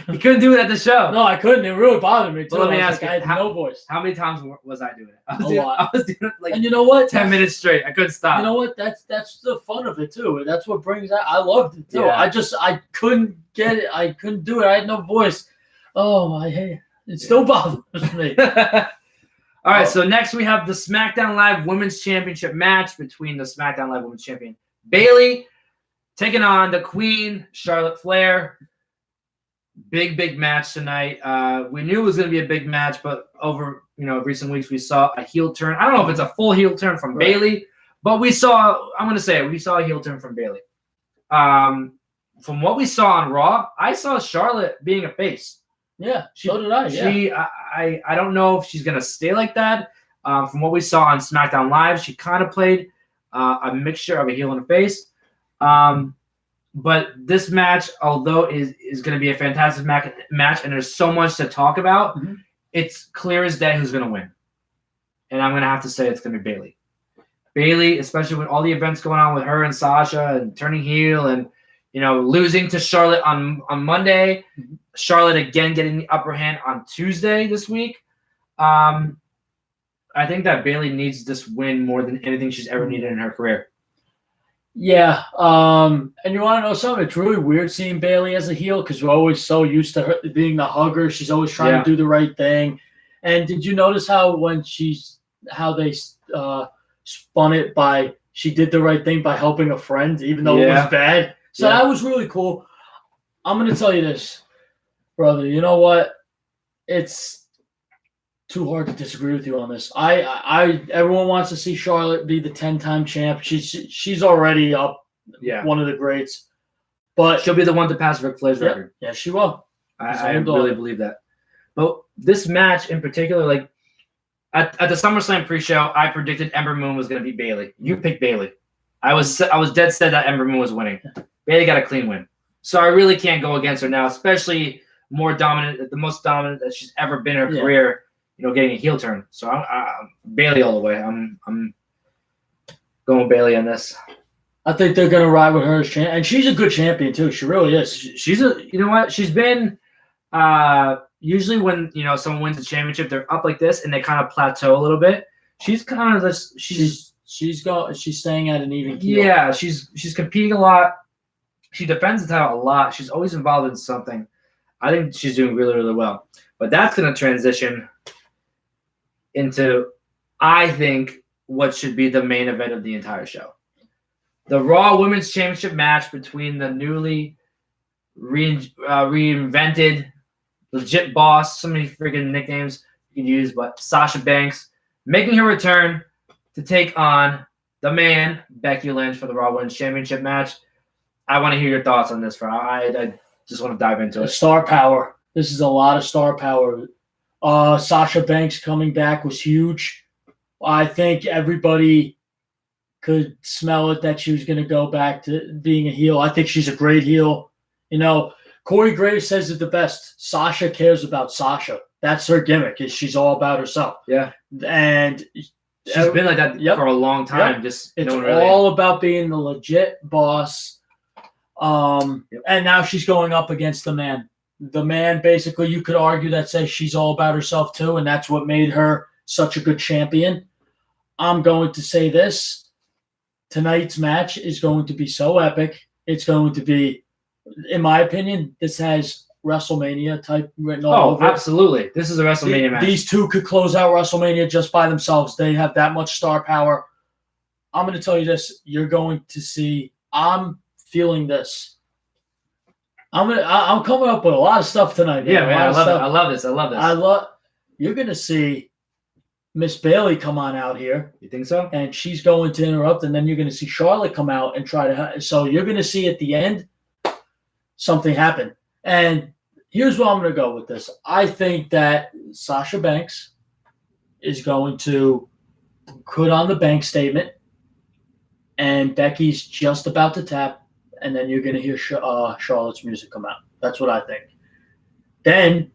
You couldn't do it at the show. No, I couldn't. It really bothered me too. Well, let me ask you, I had no voice. How many times was I doing it? A lot. I was doing it like and you know what? 10 minutes straight. I couldn't stop. You know what? That's the fun of it too. That's what brings out. I loved it too. Yeah. I couldn't get it. I couldn't do it. I had no voice. Oh, I hate it. Still bothers me. All right, so next we have the SmackDown Live Women's Championship match between the SmackDown Live Women's Champion Bayley taking on the Queen, Charlotte Flair. Big match tonight. We knew it was going to be a big match, but over recent weeks we saw a heel turn. I don't know if it's a full heel turn from Bayley, but we saw a heel turn from Bayley. From what we saw on Raw, I saw Charlotte being a face. Yeah, so did I. Yeah. I don't know if she's gonna stay like that. From what we saw on SmackDown Live, she kind of played a mixture of a heel and a face. But this match, although is going to be a fantastic match, and there's so much to talk about, it's clear as day who's going to win. And I'm going to have to say it's going to be Bayley. Bayley, especially with all the events going on with her and Sasha and turning heel and losing to Charlotte on Monday. Charlotte again getting the upper hand on Tuesday this week. I think that Bayley needs this win more than anything she's ever needed in her career. Yeah. And you want to know something? It's really weird seeing Bayley as a heel because we're always so used to her being the hugger. She's always trying to do the right thing. And did you notice how they spun it by she did the right thing by helping a friend, even though it was bad? So that was really cool. I'm going to tell you this, brother. You know what? It's too hard to disagree with you on this. Everyone wants to see Charlotte be the 10-time champ. She's already up, one of the greats. But she'll be the one to pass Ric Flair's record. Yeah, she will. I really believe that. But this match in particular, like at the SummerSlam pre-show, I predicted Ember Moon was going to beat Bayley. You picked Bayley. I was dead set that Ember Moon was winning. Bayley got a clean win. So I really can't go against her now, especially the most dominant that she's ever been in her career, getting a heel turn. So I'm Bayley all the way. I'm going Bayley on this. I think they're going to ride with her as champ. And she's a good champion, too. She really is. She's she's been usually when, someone wins a championship, they're up like this and they kind of plateau a little bit. She's kind of this. She's staying at an even keel. Yeah, she's competing a lot. She defends the title a lot. She's always involved in something. I think she's doing really, really well. But that's going to transition into, I think, what should be the main event of the entire show. The Raw Women's Championship match between the newly reinvented legit boss, so many freaking nicknames you can use, but Sasha Banks making her return to take on the man, Becky Lynch, for the Raw Women's Championship match. I want to hear your thoughts on this. I just want to dive into it. Star power. This is a lot of star power. Sasha Banks coming back was huge. I think everybody could smell it that she was going to go back to being a heel. I think she's a great heel. Corey Graves says it the best. Sasha cares about Sasha. That's her gimmick. She's all about herself. Yeah. And she's been like that for a long time. Just it's all about being the legit boss. And now she's going up against the man. The man, basically, you could argue that says she's all about herself too, and that's what made her such a good champion. I'm going to say this. Tonight's match is going to be so epic. It's going to be, in my opinion, this has WrestleMania type written all over. Oh, absolutely. This is a WrestleMania match. These two could close out WrestleMania just by themselves. They have that much star power. I'm going to tell you this. You're going to see, I'm feeling this. I'm coming up with a lot of stuff tonight. Yeah, man. I love this. You're going to see Miss Bayley come on out here. You think so? And she's going to interrupt, and then you're going to see Charlotte come out and try to. So you're going to see at the end something happen. And here's where I'm going to go with this. I think that Sasha Banks is going to put on the bank statement, and Becky's just about to tap, and then you're going to hear Charlotte's music come out. That's what I think. Then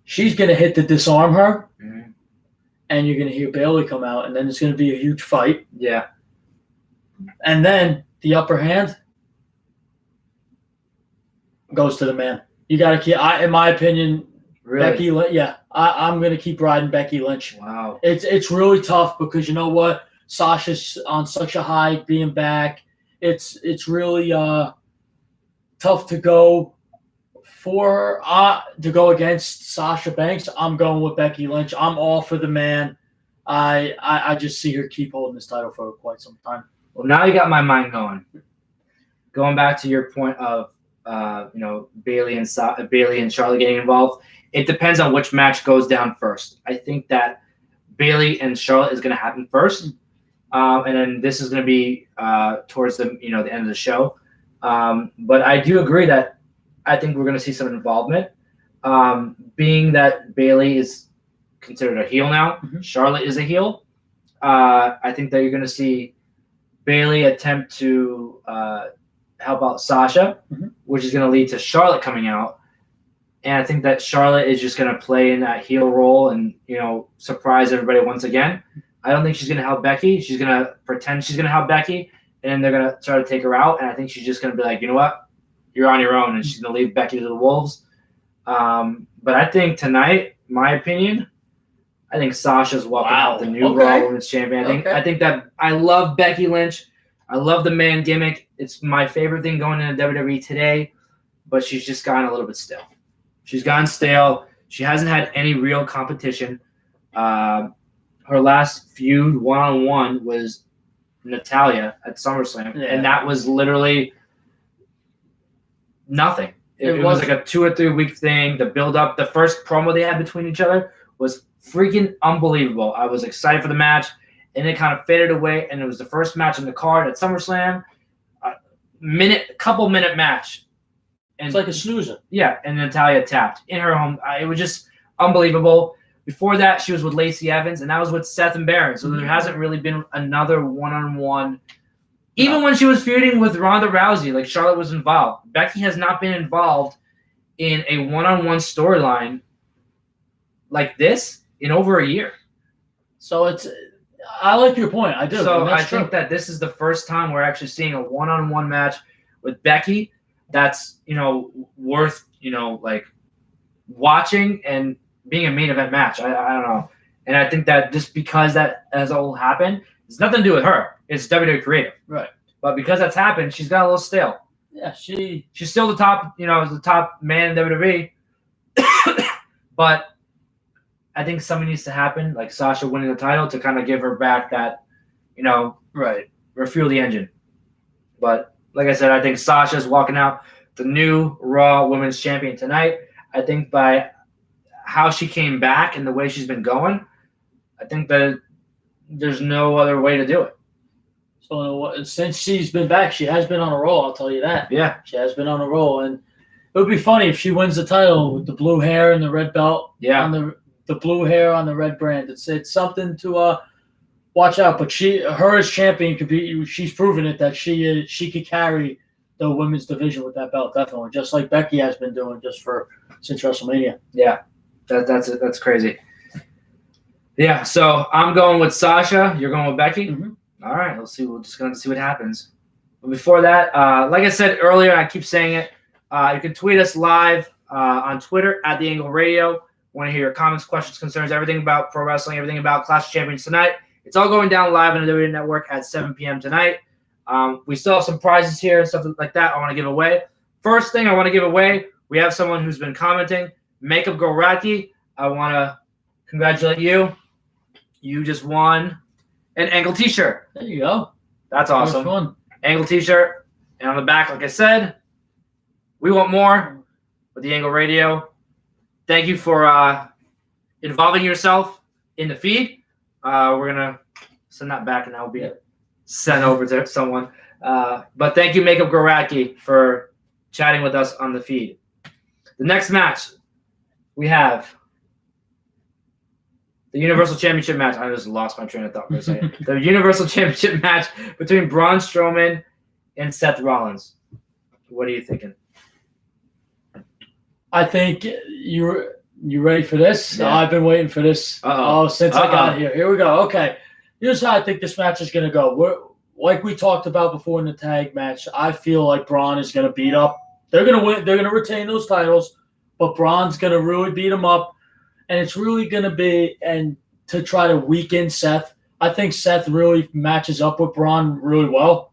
she's going to hit the disarm her, and you're going to hear Bayley come out, and then it's going to be a huge fight. Yeah. And then the upper hand goes to the man. You got to keep, in my opinion, Really? Becky Lynch. Yeah, I'm going to keep riding Becky Lynch. Wow. It's really tough because you know what? Sasha's on such a high being back. It's really tough to go for to go against Sasha Banks. I'm going with Becky Lynch. I'm all for the man. I just see her keep holding this title for quite some time. Well, now you got my mind going. Going back to your point of Bayley and Charlotte getting involved. It depends on which match goes down first. I think that Bayley and Charlotte is going to happen first, and then this is going to be towards the end of the show. But I do agree that I think we're going to see some involvement. Being that Bayley is considered a heel now, Charlotte is a heel. I think that you're going to see Bayley attempt to help out Sasha, which is going to lead to Charlotte coming out. And I think that Charlotte is just going to play in that heel role and, surprise everybody once again. I don't think she's going to help Becky. She's going to pretend she's going to help Becky, and then they're going to try to take her out. And I think she's just going to be like, you know what? You're on your own. And she's going to leave Becky to the Wolves. But I think tonight, my opinion, I think Sasha's walking out the new Raw Women's Champion. I think that I love Becky Lynch. I love the man gimmick. It's my favorite thing going into WWE today. But she's just gotten a little bit stale. She's gotten stale. She hasn't had any real competition. Her last feud one-on-one was Natalya at SummerSlam, and that was literally nothing. It was like a 2 or 3 week thing. The build-up, the first promo they had between each other was freaking unbelievable. I was excited for the match, and it kind of faded away, and it was the first match on the card at SummerSlam. Couple minute match. And it's like a snoozer. Yeah, and Natalya tapped in her home. It was just unbelievable. Before that, she was with Lacey Evans, and that was with Seth and Baron. So there hasn't really been another one-on-one. Even when she was feuding with Ronda Rousey, like Charlotte was involved. Becky has not been involved in a one-on-one storyline like this in over a year. So I like your point. I do. So I think that this is the first time we're actually seeing a one-on-one match with Becky that's, worth, like watching and being a main event match. I don't know. And I think that just because that has all happened, it's nothing to do with her. It's WWE creative. Right. But because that's happened, she's got a little stale. Yeah, she's still the top, the top man in WWE. But I think something needs to happen, like Sasha winning the title, to kind of give her back that, refuel the engine. But like I said, I think Sasha's walking out the new Raw Women's Champion tonight. I think by how she came back and the way she's been going, I think that there's no other way to do it. So since she's been back, she has been on a roll, I'll tell you that. Yeah. She has been on a roll. And it would be funny if she wins the title with the blue hair and the red belt. Yeah. On the blue hair on the red brand. It's something to watch out. But her as champion she's proven it that she could carry the women's division with that belt, definitely. Just like Becky has been doing since WrestleMania. Yeah. That's crazy. Yeah, so I'm going with Sasha. You're going with Becky? Mm-hmm. All right, let's see. We're just going to see what happens. But before that, like I said earlier, I keep saying it, you can tweet us live on Twitter at The Angle Radio. Want to hear your comments, questions, concerns, everything about pro wrestling, everything about Clash of Champions tonight. It's all going down live on the WWE Network at 7 p.m. tonight. We still have some prizes here and stuff like that I want to give away. First thing I want to give away, we have someone who's been commenting, Makeup Girl Racky. I want to congratulate you. You just won an Angle t-shirt. There you go. That's awesome. That was fun. Angle t-shirt. And on the back, like I said, we want more with the Angle Radio. Thank you for involving yourself in the feed. We're going to send that back and that will be sent over to someone. But thank you, Makeup Girl Racky, for chatting with us on the feed. The next match, we have the Universal Championship match. I just lost my train of thought for a second. The Universal Championship match between Braun Strowman and Seth Rollins. What are you thinking? I think You ready for this? Yeah. I've been waiting for this since I got here. Here we go. Okay. Here's how I think this match is going to go. Like we talked about before in the tag match, I feel like Braun is going to beat up. They're going to win. They're going to retain those titles, but Braun's going to really beat them up. And it's really going to be to try to weaken Seth. I think Seth really matches up with Braun really well.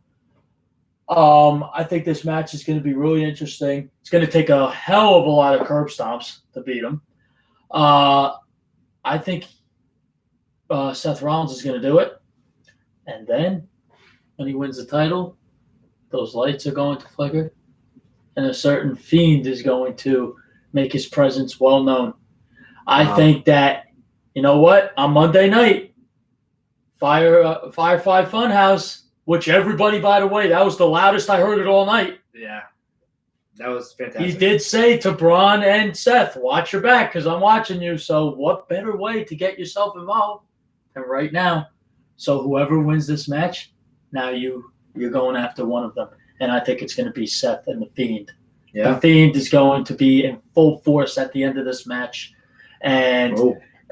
I think this match is going to be really interesting. It's going to take a hell of a lot of curb stomps to beat him. I think Seth Rollins is going to do it. And then when he wins the title, those lights are going to flicker. And a certain fiend is going to make his presence well known. I think that, you know what? On Monday night, Firefly Funhouse, which everybody, by the way, that was the loudest I heard it all night. Yeah. That was fantastic. He did say to Braun and Seth, watch your back because I'm watching you. So what better way to get yourself involved than right now? So whoever wins this match, now you're going after one of them. And I think it's going to be Seth and The Fiend. Yeah. The Fiend is going to be in full force at the end of this match. And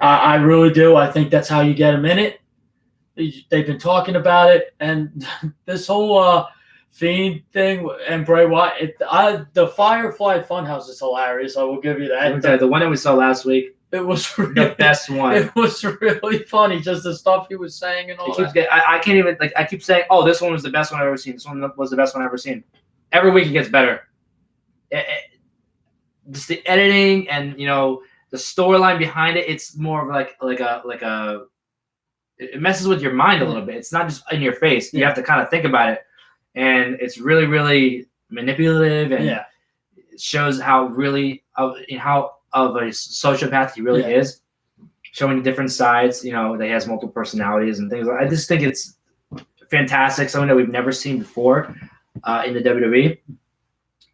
I really do. I think that's how you get him in it. They've been talking about it. And this whole Fiend thing and Bray Wyatt, the Firefly Funhouse is hilarious. I will give you that. The one that we saw last week, it was really, the best one. It was really funny, just the stuff he was saying and all that. I can't even I keep saying, "Oh, this one was the best one I've ever seen. This one was the best one I've ever seen." Every week it gets better. Just the editing and the storyline behind it. It's more of like a. It messes with your mind a little bit. It's not just in your face. You have to kind of think about it. And it's really, really manipulative, and it shows how really of a sociopath he really is, showing different sides. That he has multiple personalities and things. I just think it's fantastic, something that we've never seen before in the WWE.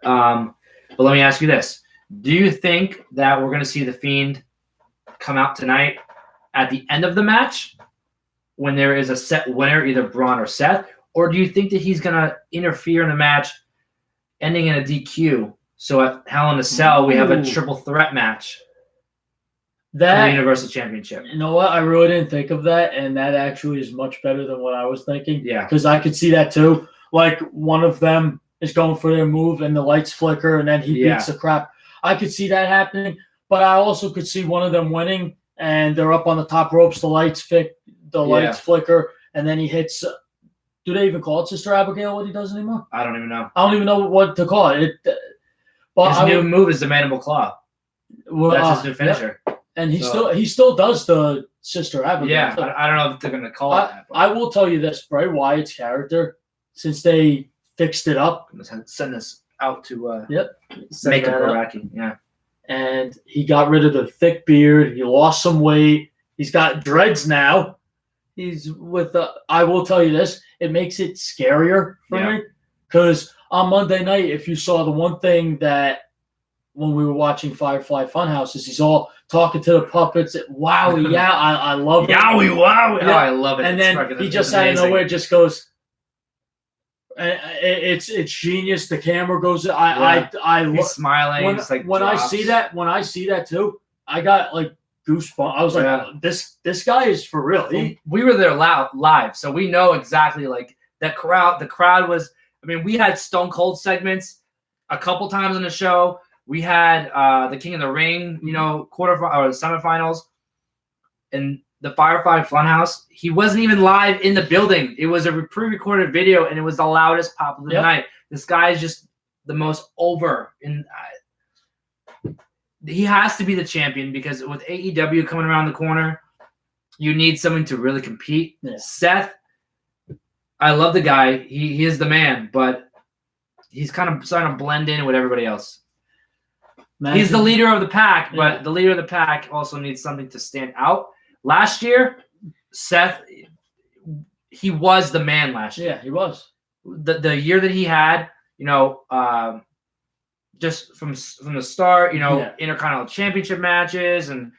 But let me ask you this: do you think that we're going to see the Fiend come out tonight at the end of the match when there is a set winner, either Braun or Seth? Or do you think that he's going to interfere in the match, ending in a DQ? So at Hell in a Cell, we have a triple threat match for the Universal Championship. You know what? I really didn't think of that, and that actually is much better than what I was thinking. Yeah. Because I could see that too. Like one of them is going for their move, and the lights flicker, and then he beats the crap. I could see that happening, but I also could see one of them winning, and they're up on the top ropes, the lights flicker, and then he hits. Do they even call it Sister Abigail what he does anymore? I don't even know. I don't even know what to call it. But his new move is the Mandible Claw. Well, that's his new finisher. Yeah. And he still does the Sister Abigail. Yeah, I don't know if they're going to call it that. I will tell you this, Bray Wyatt's character, since they fixed it up. I'm going to send this out to make him Iraqi. Yeah. And he got rid of the thick beard. He lost some weight. He's got dreads now. He's with I will tell you this, it makes it scarier for me. Because on Monday night, if you saw the one thing that when we were watching Firefly Funhouse is he's all talking to the puppets. Wowie, yeah, I love it. Yowie, wow. Yeah. Oh, I love it. And then he just out of nowhere just goes, it's genius. The camera goes, he's smiling. When I see that too, I got like goosebumps. I was like, this guy is for real. We were there live, so we know exactly like that crowd. The crowd was. I mean, we had Stone Cold segments a couple times in the show. We had the King of the Ring, semifinals, and the Firefly Funhouse. He wasn't even live in the building. It was a pre-recorded video, and it was the loudest pop of the night. This guy is just the most over, and he has to be the champion because with AEW coming around the corner, you need someone to really compete. Yeah. Seth, I love the guy. He is the man, but he's kind of starting to blend in with everybody else. He's the leader of the pack, but the leader of the pack also needs something to stand out. Last year, Seth, he was the man last year. Yeah, he was. The year that he had, just from the start, Intercontinental Championship matches and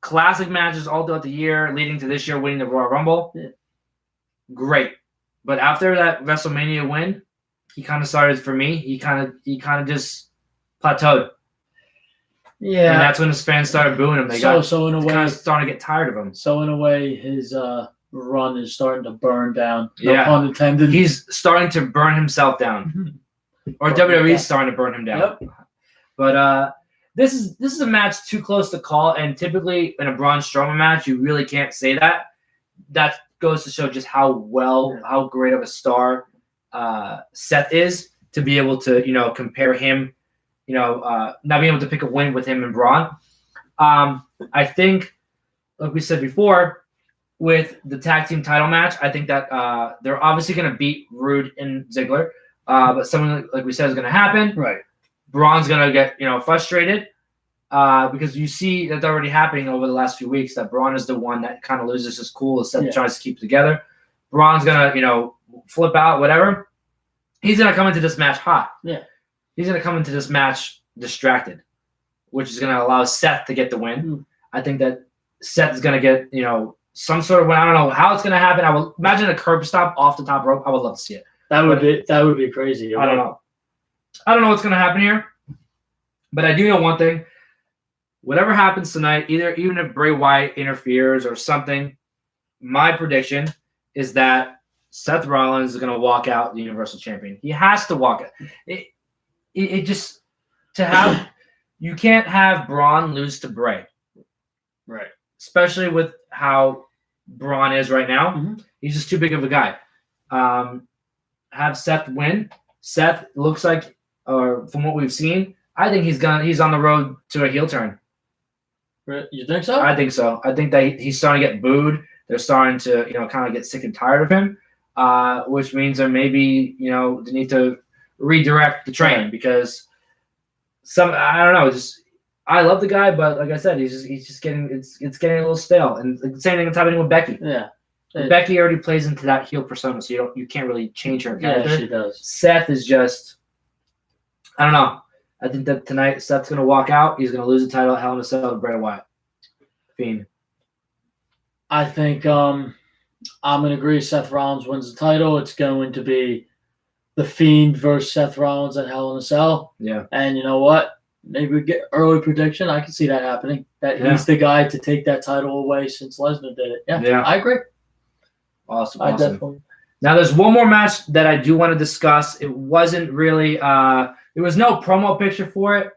classic matches all throughout the year, leading to this year winning the Royal Rumble. Yeah. Great. But after that WrestleMania win, he kind of started, for me, he kind of just plateaued. Yeah. And that's when his fans started booing him. They so in a way, kind of starting to get tired of him. So in a way, his run is starting to burn down. No Yeah. pun intended. He's starting to burn himself down. Or WWE's starting to burn him down. Yep. But this is a match too close to call, and typically in a Braun Strowman match, you really can't say that. That goes to show just how great of a star Seth is to be able to, compare him, not being able to pick a win with him and Braun. I think, like we said before, with the tag team title match, I think that they're obviously going to beat Rude and Ziggler. But something like we said is going to happen. Right. Braun's going to get, frustrated because you see that's already happening over the last few weeks that Braun is the one that kind of loses his cool instead of tries to keep it together. Braun's going to, flip out, whatever. He's going to come into this match hot. Yeah. He's going to come into this match distracted, which is going to allow Seth to get the win. Mm. I think that Seth is going to get, some sort of win. I don't know how it's going to happen. I will imagine a curb stomp off the top rope. I would love to see it. That would be crazy. I don't know. I don't know what's going to happen here, but I do know one thing. Whatever happens tonight, even if Bray Wyatt interferes or something, my prediction is that Seth Rollins is going to walk out the Universal Champion. He has to walk it. It just to have you can't have Braun lose to Bray, right? Especially with how Braun is right now. Mm-hmm. He's just too big of a guy. Have Seth win. Seth looks like, from what we've seen, I think he's on the road to a heel turn. You think so? I think so. I think that he's starting to get booed. They're starting to, kind of get sick and tired of him, which means that maybe, they need to redirect the train because I don't know, I love the guy, but like I said, he's just getting it's getting a little stale. And the same thing that's happening with Becky. Yeah. Becky already plays into that heel persona, so you can't really change her character. Yeah, she does. Seth is just, I don't know. I think that tonight Seth's going to walk out. He's going to lose the title at Hell in a Cell to Bray Wyatt. Fiend. I think I'm going to agree. Seth Rollins wins the title. It's going to be the Fiend versus Seth Rollins at Hell in a Cell. Yeah. And you know what? Maybe we get early prediction. I can see that happening. That he's the guy to take that title away since Lesnar did it. Yeah. I agree. Awesome. Now, there's one more match that I do want to discuss. It wasn't really there was no promo picture for it,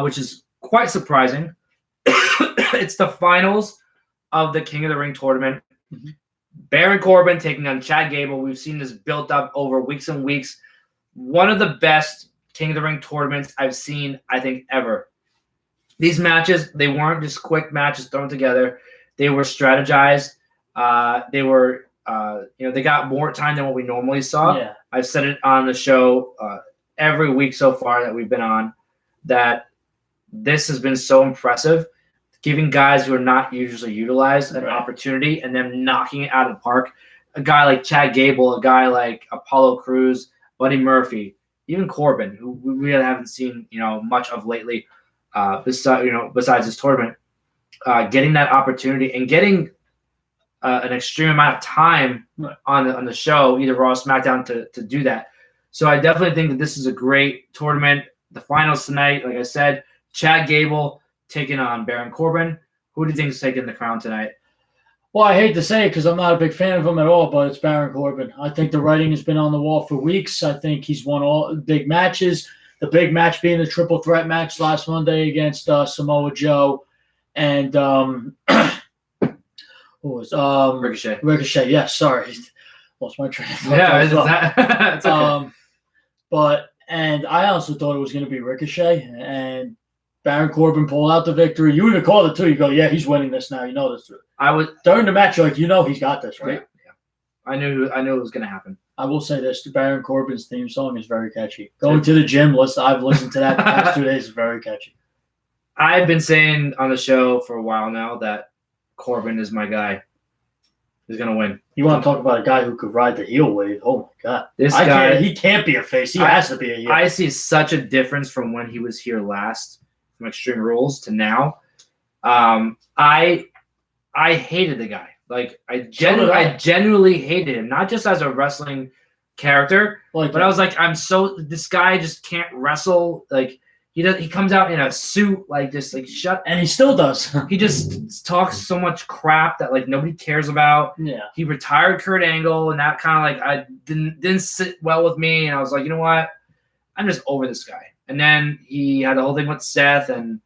which is quite surprising. It's the finals of the King of the Ring tournament. Mm-hmm. Baron Corbin taking on Chad Gable. We've seen this built up over weeks and weeks. One of the best King of the Ring tournaments I've seen, I think, ever. These matches, they weren't just quick matches thrown together. They were strategized. They were they got more time than what we normally saw. Yeah. I've said it on the show every week so far that we've been on that this has been so impressive, giving guys who are not usually utilized an opportunity and them knocking it out of the park. A guy like Chad Gable, a guy like Apollo Crews, Buddy Murphy, even Corbin, who we really haven't seen much of lately, besides this tournament, getting that opportunity and getting an extreme amount of time on the show, either Raw or SmackDown, to do that. So I definitely think that this is a great tournament. The finals tonight, like I said, Chad Gable taking on Baron Corbin. Who do you think is taking the crown tonight? Well, I hate to say it because I'm not a big fan of him at all, but it's Baron Corbin. I think the writing has been on the wall for weeks. I think he's won all big matches. The big match being the triple threat match last Monday against Samoa Joe and who was Ricochet. Ricochet, yes. Sorry, lost my train of thought. Yeah, it's okay. And I also thought it was going to be Ricochet, and Baron Corbin pulled out the victory. You even called it too. You go, yeah, he's winning this now. You know this. During the match, you're like, he's got this, right? Yeah. I knew it was going to happen. I will say this: Baron Corbin's theme song is very catchy. Going to the gym, I've listened to that the past 2 days. It's very catchy. I've been saying on the show for a while now that Corbin is my guy. He's going to win. You want to talk about a guy who could ride the heel wave? Oh, my God. This guy, he can't be a face. He has to be a heel. I see such a difference from when he was here last, from Extreme Rules to now. I hated the guy. Like, I genuinely hated him. Not just as a wrestling character, but I was like, this guy just can't wrestle. Like, He comes out in a suit, like just like shut. And he still does. He just talks so much crap that like nobody cares about. Yeah. He retired Kurt Angle, and that kind of like I didn't sit well with me. And I was like, you know what? I'm just over this guy. And then he had the whole thing with Seth, and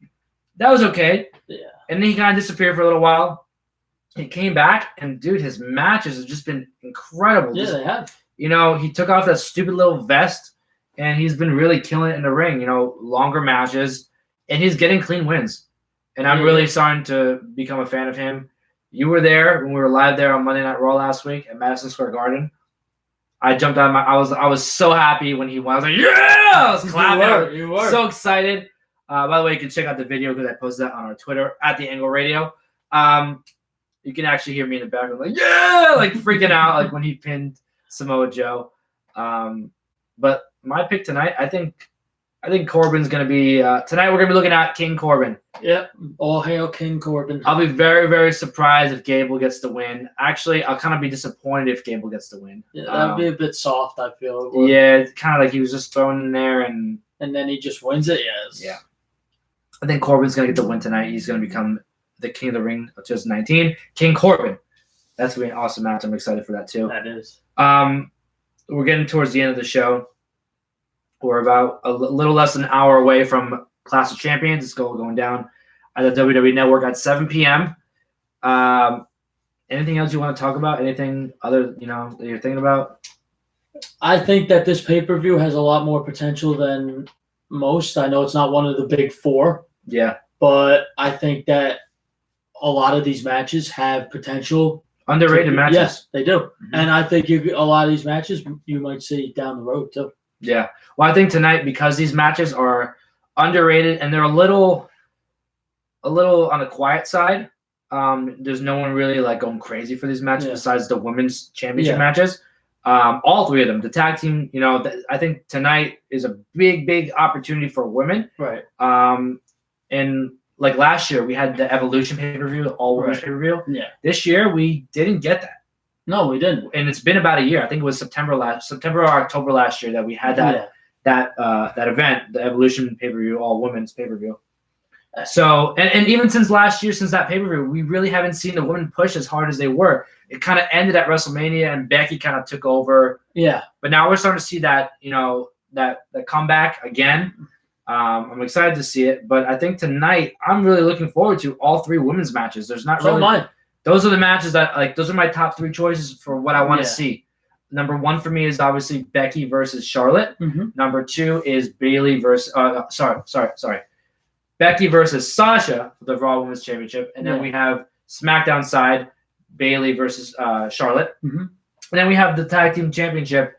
that was okay. Yeah. And then he kind of disappeared for a little while. He came back, and dude, his matches have just been incredible. Yeah, Just, they have. you know, he took off that stupid little vest, and he's been really killing it in the ring. You know, longer matches, and he's getting clean wins. And I'm really starting to become a fan of him. You were there when we were live there on Monday Night Raw last week at Madison Square Garden. I jumped on I was so happy when he won. I was like, yeah! I was clapping. You were. So excited. By the way, you can check out the video because I posted that on our Twitter at The Angle Radio. You can actually hear me in the background like, yeah! Like freaking out like when he pinned Samoa Joe. But my pick tonight, I think Corbin's going to be tonight we're going to be looking at King Corbin. Yep. All hail King Corbin. I'll be very, very surprised if Gable gets the win. Actually, I'll kind of be disappointed if Gable gets the win. Yeah, that would be a bit soft, I feel. Yeah, it's kind of like he was just thrown in there and then he just wins it, yes. Yeah. I think Corbin's going to get the win tonight. He's going to become the King of the Ring of 2019. King Corbin. That's going to be an awesome match. I'm excited for that too. That is. We're getting towards the end of the show. We're about a little less than an hour away from Clash of Champions. It's going down at the WWE Network at 7 p.m. Anything else you want to talk about? Anything other, that you're thinking about? I think that this pay-per-view has a lot more potential than most. I know it's not one of the big four. Yeah. But I think that a lot of these matches have potential. Underrated matches. Yes, they do. Mm-hmm. And I think a lot of these matches you might see down the road too. Yeah. Well, I think tonight, because these matches are underrated and they're a little on the quiet side, there's no one really like going crazy for these matches besides the women's championship matches. All three of them, the tag team, I think tonight is a big, big opportunity for women. Right. And like last year, we had the Evolution pay-per-view, all women's pay-per-view. Yeah. This year, we didn't get that. No, we didn't. And it's been about a year. I think it was September or October last year that we had that event, the Evolution pay-per-view, all women's pay-per-view. So, and even since last year, since that pay-per-view, we really haven't seen the women push as hard as they were. It kind of ended at WrestleMania, and Becky kind of took over. Yeah. But now we're starting to see that, that comeback again. I'm excited to see it. But I think tonight, I'm really looking forward to all three women's matches. There's not really. Mine. Those are the matches that, those are my top three choices for what I want to see. Number one for me is obviously Becky versus Charlotte. Mm-hmm. Number two is Bayley versus, Becky versus Sasha for the Raw Women's Championship. And then we have SmackDown side, Bayley versus Charlotte. Mm-hmm. And then we have the Tag Team Championship,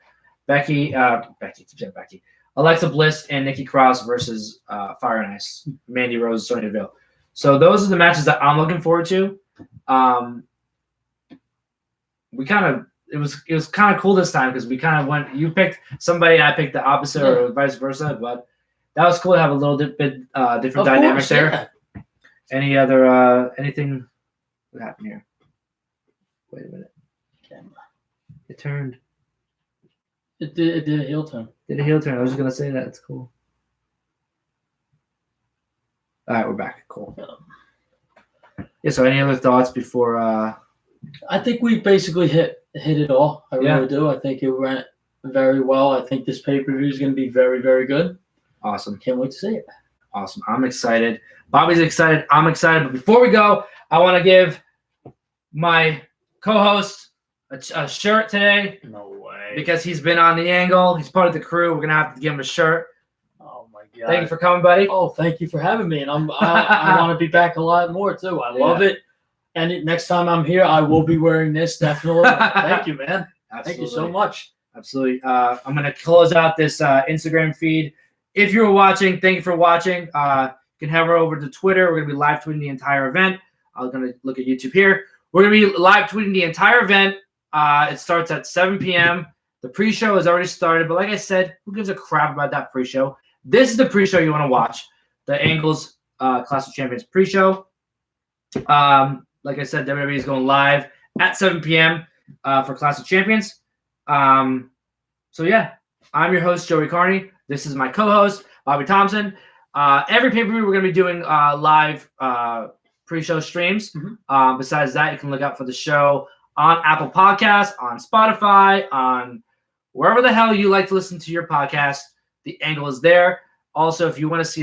Alexa Bliss and Nikki Cross versus Fire and Ice, Mandy Rose, Sonya Deville. So those are the matches that I'm looking forward to. It was kind of cool this time because we kind of went. You picked somebody, and I picked the opposite, or vice versa. But that was cool to have a little bit different dynamic there. Yeah. Any other anything? What happened here? Wait a minute. Camera. It turned. It did a heel turn. Did a heel turn? I was just gonna say that. It's cool. All right, we're back. Cool. Yeah. So, any other thoughts before? I think we basically hit it all. I really do. I think it went very well. I think this pay-per-view is going to be very, very good. Awesome. Can't wait to see it. Awesome. I'm excited. Bobby's excited. I'm excited. But before we go, I want to give my co-host a shirt today. No way. Because he's been on the angle. He's part of the crew. We're going to have to give him a shirt. Oh, my God. Thank you for coming, buddy. Oh, thank you for having me. And I want to be back a lot more, too. I love it. And next time I'm here, I will be wearing this, definitely. Thank you, man. Absolutely. Thank you so much. Absolutely. I'm going to close out this Instagram feed. If you're watching, thank you for watching. You can head over to Twitter. We're going to be live tweeting the entire event. I'm going to look at YouTube here. We're going to be live tweeting the entire event. It starts at 7 p.m. The pre-show has already started. But like I said, who gives a crap about that pre-show? This is the pre-show you want to watch. The Angles Clash of Champions pre-show. Like I said, WWE is going live at 7 p.m. For Clash of Champions. So, yeah, I'm your host, Joey Carney. This is my co-host, Bobby Thompson. Every pay-per-view we're going to be doing live pre-show streams. Mhm. Besides that, you can look out for the show on Apple Podcasts, on Spotify, on wherever the hell you like to listen to your podcast. The Angle is there. Also, if you want to see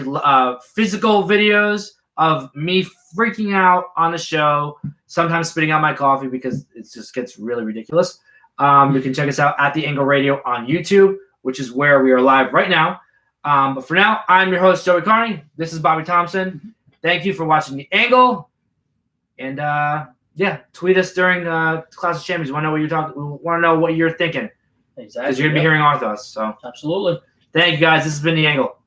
physical videos of me freaking out on the show, sometimes spitting out my coffee because it just gets really ridiculous, you can check us out at The Angle Radio on YouTube, which is where we are live right now. But for now, I'm your host, Joey Carney. This is Bobby Thompson. Thank you for watching The Angle. And, tweet us during Clash of Champions. We want to know what you're thinking. Exactly. Because you're going to be hearing our thoughts. So Absolutely. thank you, guys. This has been The Angle.